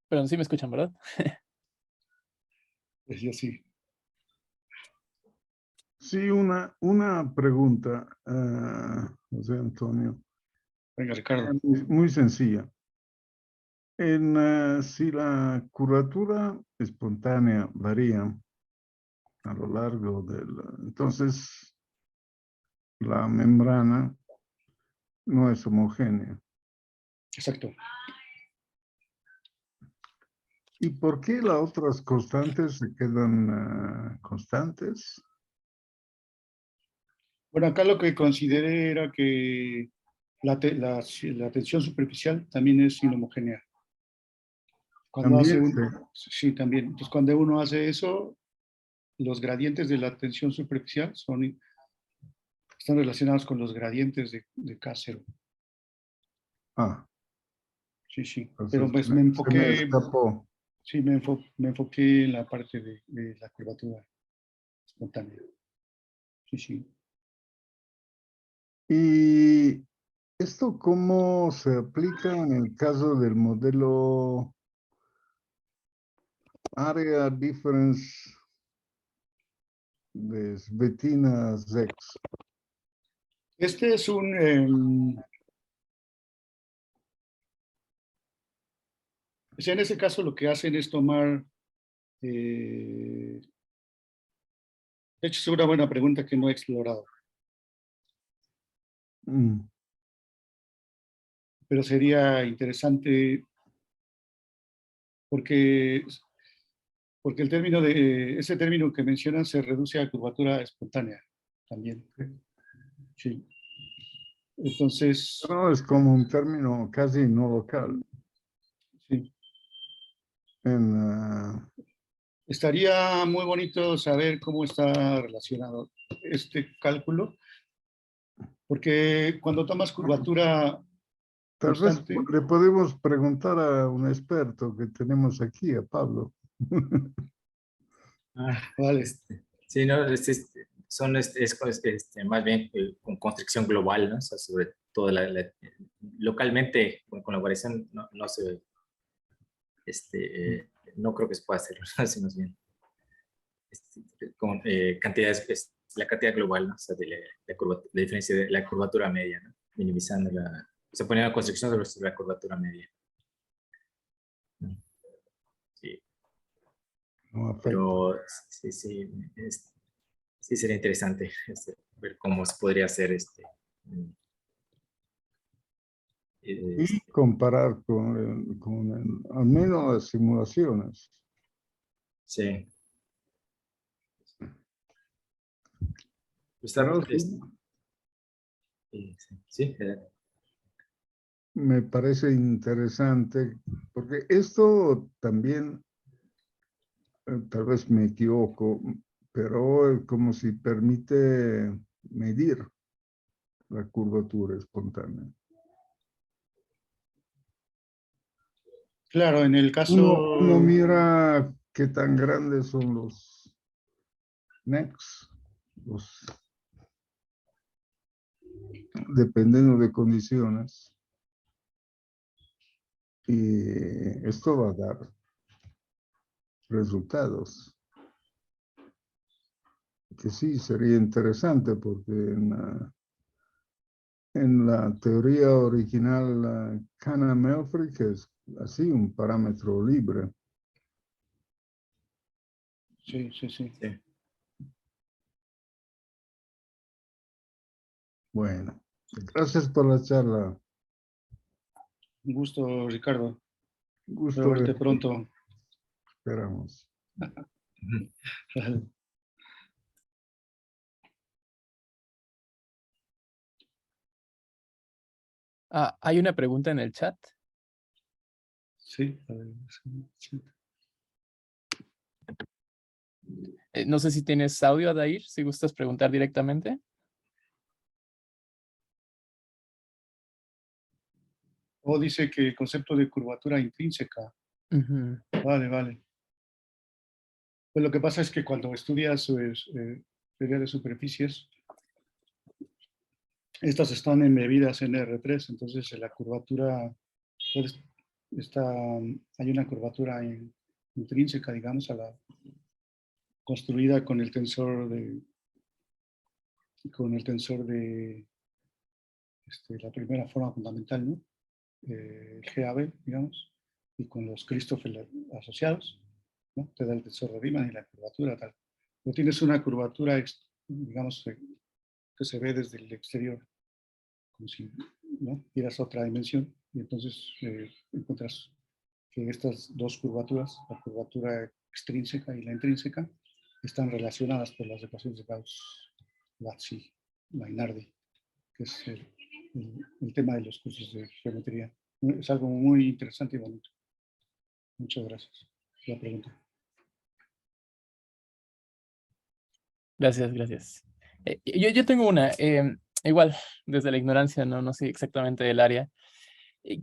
Perdón, sí me escuchan, ¿verdad? Pues yo sí. Sí, una pregunta, José Antonio. Venga, Ricardo. Muy sencilla. Si la curvatura espontánea varía a lo largo entonces la membrana no es homogénea. Exacto. ¿Y por qué las otras constantes se quedan constantes? Bueno, acá lo que consideré era que la tensión superficial también es inhomogénea. Cuando También sí, también. Entonces, cuando uno hace eso, los gradientes de la tensión superficial están relacionados con los gradientes de K0. Ah, Sí, sí. entonces Pero pues se me me enfoqué, escapó. sí, me enfoqué en la parte de la curvatura espontánea. Sí, sí. ¿Y esto cómo se aplica en el caso del modelo Area Difference de Svettina-Zex? Este es un, o sea, en ese caso lo que hacen es tomar, de hecho es una buena pregunta que no he explorado, Mm, pero sería interesante porque, porque el término ese término que mencionan se reduce a curvatura espontánea también. Sí. Entonces, no, es como un término casi no local. sí. En, Estaría muy bonito saber cómo está relacionado este cálculo, porque cuando tomas curvatura tal vez constante, le podemos preguntar a un experto que tenemos aquí, a Pablo. vale, Sí, no, más bien con constricción global, ¿no? O sea, sobre todo localmente con la variación no se ve, no creo que se pueda hacer, así más bien. Con cantidades, la cantidad global, ¿no? O sea, la diferencia de la curvatura media, ¿no? Minimizando se pone la construcción sobre la curvatura media. Sí, No afecta. pero sí, sí, sí sería interesante ver cómo se podría hacer Y comparar al menos las simulaciones. sí. Pero sí, Sí, me parece interesante, porque esto también, tal vez me equivoco, pero como si permite medir la curvatura espontánea. claro, en el Uno caso, mira qué tan grandes son los necks, dependiendo de condiciones, y esto va a dar resultados. Que sí sería interesante porque en la teoría original Kahneman-Melfrich es así un parámetro libre. sí, sí, sí. sí. Bueno, gracias por la charla. Un gusto, Ricardo. Espero Gusto verte de pronto. esperamos. Ah, hay una pregunta en el chat. Sí, a ver, sí. No sé si tienes audio, Adair, si gustas preguntar directamente. O dice que el concepto de curvatura intrínseca. Ujú. Vale, vale. Pues lo que pasa es que cuando estudias teoría de superficies, estas están embebidas en R3, entonces la curvatura, pues, hay una curvatura intrínseca, digamos, construida con el tensor de la primera forma fundamental, ¿no? El GAB, digamos, y con los Christoffel asociados, ¿no? Te da el tensor de Riemann y la curvatura tal. No tienes una curvatura, digamos, que se ve desde el exterior, como si, ¿no?, dieras otra dimensión, y entonces encuentras que estas dos curvaturas, la curvatura extrínseca y la intrínseca, están relacionadas por las ecuaciones de Gauss, Lazzi, Mainardi, que es el tema de los cursos de geometría. Es algo muy interesante y bonito. Muchas gracias por la pregunta. Gracias, gracias. Yo tengo una, igual, desde la ignorancia, no sé exactamente del área.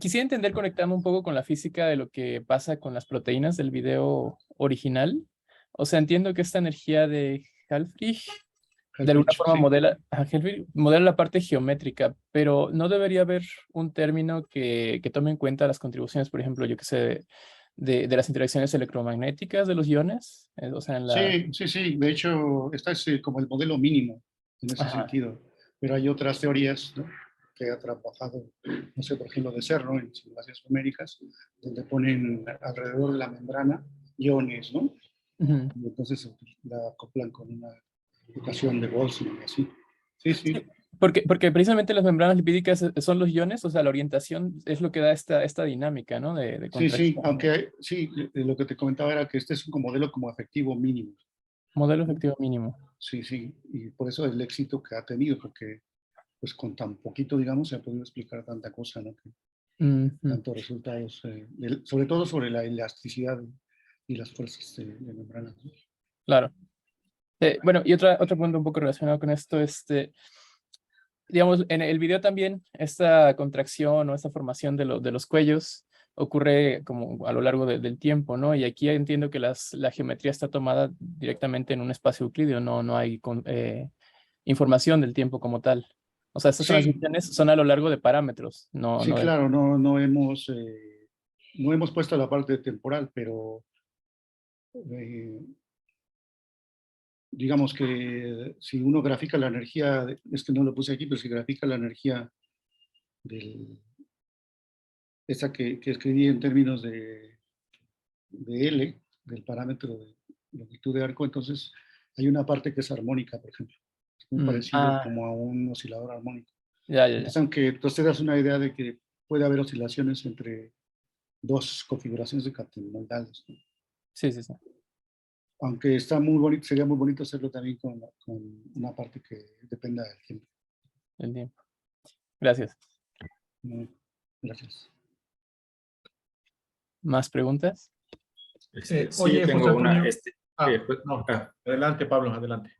Quisiera entender, conectando un poco con la física de lo que pasa con las proteínas del video original. O sea, entiendo que esta energía de Halfrich de alguna Halfrich, forma sí. modela la parte geométrica, pero no debería haber un término que tome en cuenta las contribuciones, por ejemplo, yo que sé, de las interacciones electromagnéticas de los iones, o sea, en la... Sí, sí, sí. De hecho, este es como el modelo mínimo en ese Ajá. sentido. Pero hay otras teorías, ¿no?, que ha trabajado, no sé, por ejemplo, de Cerro en simulaciones numéricas, donde ponen alrededor de la membrana iones, ¿no? Ujú. Y entonces la acoplan con una ecuación de Boltzmann y así. Sí, sí. Porque precisamente las membranas lipídicas son los iones, o sea, la orientación es lo que da esta dinámica, ¿no? De Sí, sí, contracción. aunque sí, lo que te comentaba era que este es un modelo como efectivo mínimo. Modelo efectivo mínimo. Sí, sí, y por eso el éxito que ha tenido, porque pues con tan poquito, digamos, se ha podido explicar tanta cosa, ¿no? Que Ujú. tantos resultados, sobre todo sobre la elasticidad y las fuerzas de membrana, ¿no? Claro. Bueno, y otro punto un poco relacionado con esto, digamos, en el video también, esta contracción o esta formación de los cuellos ocurre como a lo largo del tiempo, ¿no? Y aquí entiendo que la geometría está tomada directamente en un espacio euclídeo, no hay información del tiempo como tal. O sea, estas Sí, transiciones son a lo largo de parámetros, sí, claro, no hemos puesto la parte temporal, pero eh, digamos que si uno grafica la energía, es que no lo puse aquí, pero si grafica la energía del, esa que escribí en términos de L, del parámetro de longitud de arco, entonces hay una parte que es armónica, por ejemplo. Es muy parecido Ah, como a un oscilador armónico. ya. Entonces, aunque tú te das una idea de que puede haber oscilaciones entre dos configuraciones de catenomodales, ¿no? Sí, sí, sí, Aunque está muy bonito, sería muy bonito hacerlo también con una parte que dependa del tiempo. el tiempo. Gracias. No, gracias. ¿Más preguntas? Sí, yo Oye, José tengo una, Antonio. pues, No. Adelante, Pablo, adelante.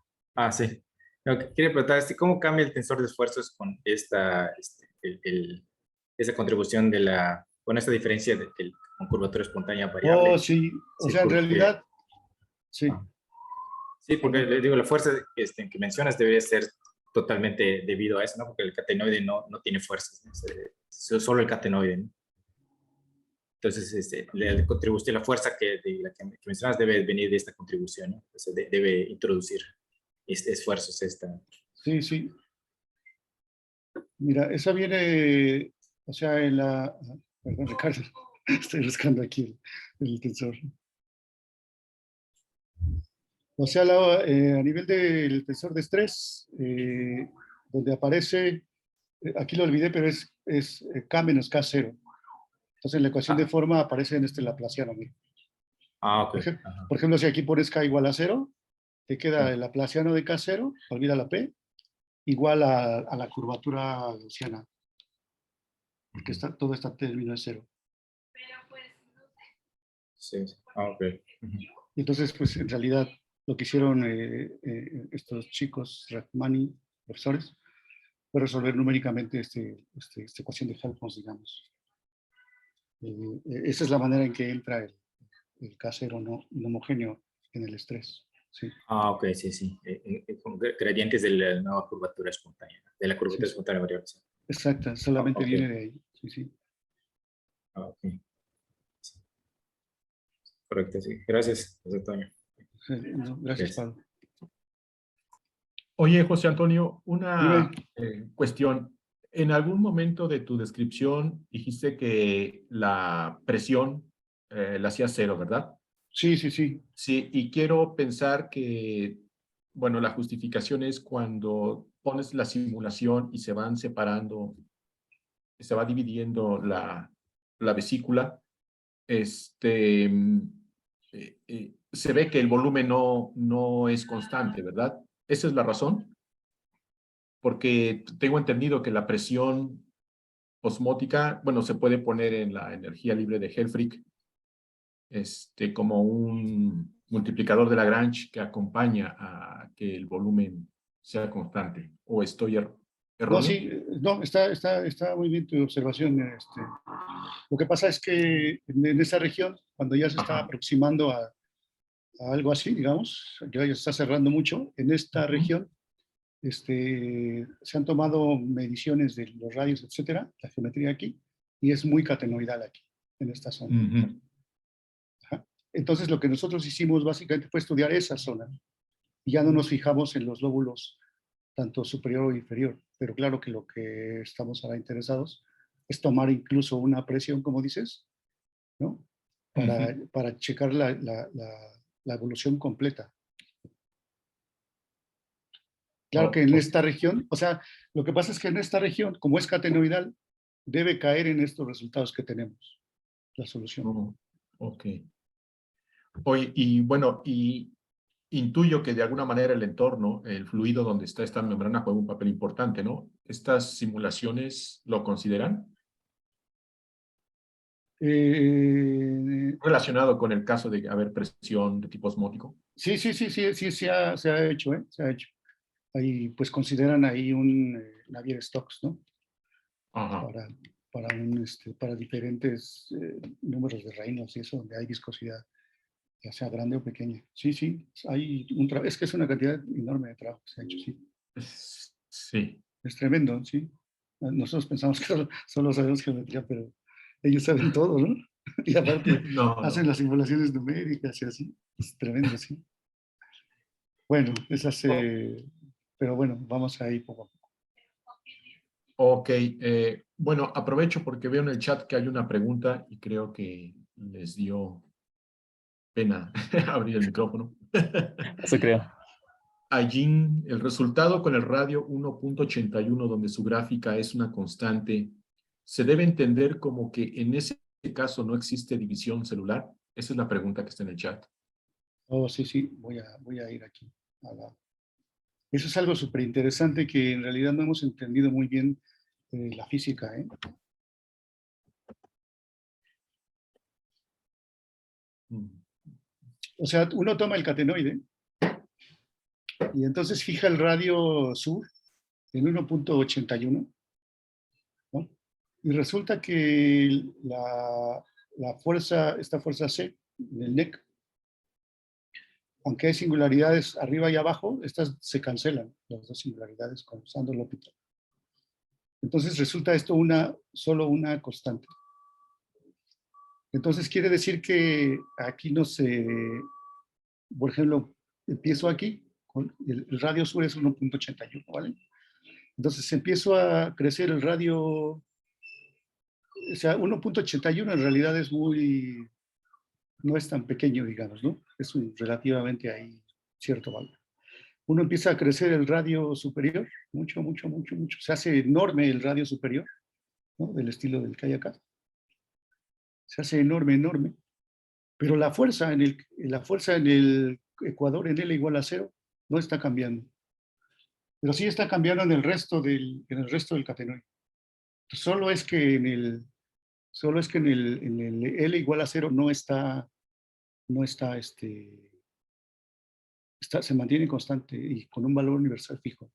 sí. Lo que quería preguntar es cómo cambia el tensor de esfuerzos con esa contribución con esta diferencia con curvatura espontánea Oh, variable. sí, o Sí, sea, en porque, realidad, sí, sí, porque perdón. le digo, la fuerza que mencionas debería ser totalmente debido a eso, ¿no? Porque el catenoide no tiene fuerzas, ¿no? Solo el catenoide, ¿no? Entonces, la contribución, la fuerza de la que mencionas debe venir de esta contribución, ¿no? Entonces, debe introducir esfuerzos Sí, sí. Mira, esa viene, o sea, perdón, Ricardo, estoy buscando aquí el tensor. O sea, a nivel del tensor de estrés, donde aparece, aquí lo olvidé, pero es K menos K0. Entonces, en la ecuación de forma aparece en este laplaciano. Mira. ok. Ajá. Por ejemplo, si aquí pones K igual a 0, te queda Sí. el laplaciano de K0, olvida la P, igual a la curvatura gaussiana, porque todo este término es 0. Sí, sí. Ok. Ujú. Y entonces, pues en realidad lo que hicieron estos chicos, Rachmani, profesores, fue resolver numéricamente esta ecuación de Helmholtz, digamos. Esa es la manera en que entra el K0 no inhomogéneo en el estrés. Sí, Ok, sí, sí. Con gradientes de la nueva curvatura espontánea, de la sí, curvatura sí. espontánea variable. Sí. Exacta, solamente Ok. viene de ahí. Sí, sí. Ok. Sí. Correcto, sí. Gracias, José Antonio. Sí, no, gracias, Gracias. Pablo. Oye, José Antonio, Dime. una cuestión. En algún momento de tu descripción dijiste que la presión la hacía cero, ¿verdad? Sí, sí, sí. Sí, y quiero pensar que, bueno, la justificación es cuando pones la simulación y se van separando, se va dividiendo la vesícula, se ve que el volumen no es constante, ¿verdad? ¿Esa es la razón? Porque tengo entendido que la presión osmótica, bueno, se puede poner en la energía libre de Helfrich, como un multiplicador de Lagrange que acompaña a que el volumen sea constante. ¿O estoy No, ¿Erróneo? sí, no, está muy bien tu observación. Lo que pasa es que en esa región, cuando ya se está Ajá. aproximando a algo así, digamos, que ya se está cerrando mucho, en esta Ujú. región se han tomado mediciones de los radios, etcétera, la geometría aquí, y es muy catenoidal aquí, en esta zona. Ujú. Ajá. Entonces, lo que nosotros hicimos básicamente fue estudiar esa zona, y ya no nos fijamos en los lóbulos tanto superior o inferior, pero claro que lo que estamos ahora interesados es tomar incluso una presión, como dices, ¿no? Para checar la evolución completa. Claro que Oh, en ok. esta región, o sea, lo que pasa es que en esta región, como es catenoidal, debe caer en estos resultados que tenemos, la solución. Oh, ok. Oye, y bueno, y intuyo que de alguna manera el entorno, el fluido donde está esta membrana juega un papel importante, ¿no? ¿Estas simulaciones lo consideran? Eh, Relacionado con el caso de haber presión de tipo osmótico. sí, se ha hecho, ¿eh? Se ha hecho. Ahí, pues consideran ahí un Navier-Stokes, ¿no? Ajá. Para, para diferentes números de Reynolds y eso, donde hay viscosidad, ya sea grande o pequeña. Sí, hay es que es una cantidad enorme de trabajo que se ha hecho, sí. Sí. Es tremendo, sí. Nosotros pensamos que solo sabemos geometría, pero ellos saben todo, ¿no? Y aparte No, hacen no. las simulaciones numéricas y así. Es tremendo, sí. Bueno, pero bueno, vamos ahí poco a poco. Ok. Bueno, aprovecho porque veo en el chat que hay una pregunta y creo que les dio pena abrir el micrófono. Eso creo. Allí, el resultado con el radio 1.81, donde su gráfica es una constante, ¿se debe entender como que en ese caso no existe división celular? Esa es la pregunta que está en el chat. Oh, sí, voy a ir aquí. Eso es algo súper interesante que en realidad no hemos entendido muy bien la física, ¿eh? O sea, uno toma el catenoide y entonces fija el radio sur en 1.81, ¿no? Y resulta que esta fuerza C del NEC, aunque hay singularidades arriba y abajo, estas se cancelan, las dos singularidades usando L'Hopital. Entonces resulta esto solo una constante. Entonces quiere decir que aquí no se, por ejemplo, empiezo aquí, con el radio sur es 1.81, ¿vale? Entonces empiezo a crecer el radio, o sea, 1.81 en realidad no es tan pequeño, digamos, ¿no? Es relativamente ahí cierto valor. Uno empieza a crecer el radio superior, mucho. Se hace enorme el radio superior, ¿no? Del estilo del que hay acá. Se hace enorme. Pero la fuerza en el ecuador en L igual a 0 no está cambiando. Pero sí está cambiando en el resto del catenoide. Solo es que en el L igual a 0 se mantiene constante y con un valor universal fijo.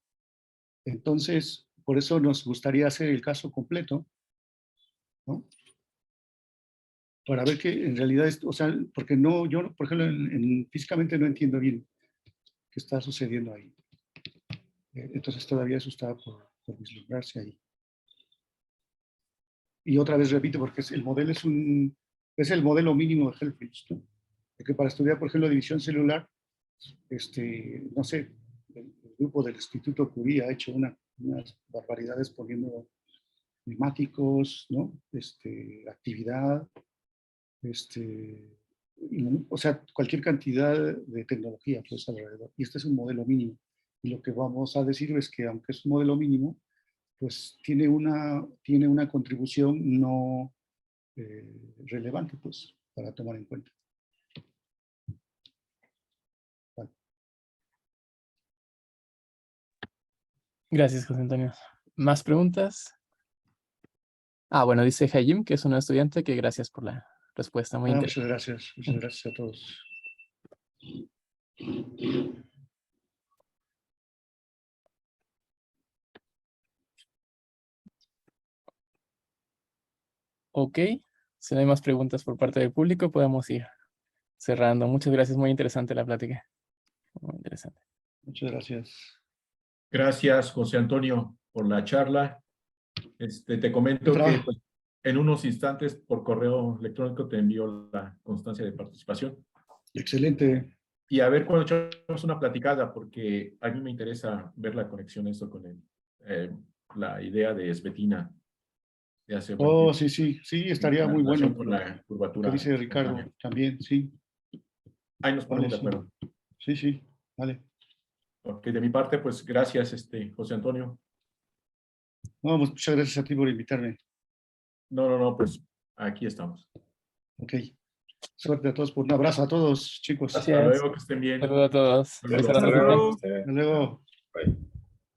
Entonces, por eso nos gustaría hacer el caso completo, ¿no? Para ver que en realidad, o sea, porque yo, por ejemplo, físicamente no entiendo bien qué está sucediendo ahí. Entonces todavía eso está por vislumbrarse ahí. Y otra vez repito, porque el modelo es el modelo mínimo de Helmholtz, ¿no? Que para estudiar, por ejemplo, división celular, no sé, el grupo del Instituto Curie ha hecho unas barbaridades poniendo climáticos, ¿no? Actividad, o sea, cualquier cantidad de tecnología pues alrededor. Y este es un modelo mínimo. Y lo que vamos a decir es que aunque es un modelo mínimo, pues tiene una contribución no relevante, pues, para tomar en cuenta. Vale. Gracias, José Antonio. ¿Más preguntas? Bueno, dice Hayim, que es un estudiante, que gracias por la respuesta, muy interesante. Muchas gracias a todos. Ok, si no hay más preguntas por parte del público, podemos ir cerrando. Muchas gracias, muy interesante la plática. Muy interesante. Muchas gracias. Gracias, José Antonio, por la charla. Te comento Otra. que pues, en unos instantes por correo electrónico te envío la constancia de participación. Excelente. Y a ver cuando echamos una platicada, porque a mí me interesa ver la conexión esto con la idea de Svetina de hace buen Oh, tiempo. sí, estaría La muy relación bueno. con la Lo curvatura que dice Ricardo espontánea. también, sí. Ahí nos ponemos Vale, de acuerdo. Sí, vale. Ok, de mi parte, pues gracias, José Antonio. No, pues, muchas gracias a ti por invitarme. No, pues aquí estamos. Ok. Suerte a todos. Un abrazo a todos, chicos. Hasta Gracias. luego, que estén bien. Saludos a todos. Saludos. Feliz Hasta tarde. luego. Hasta luego. Bye.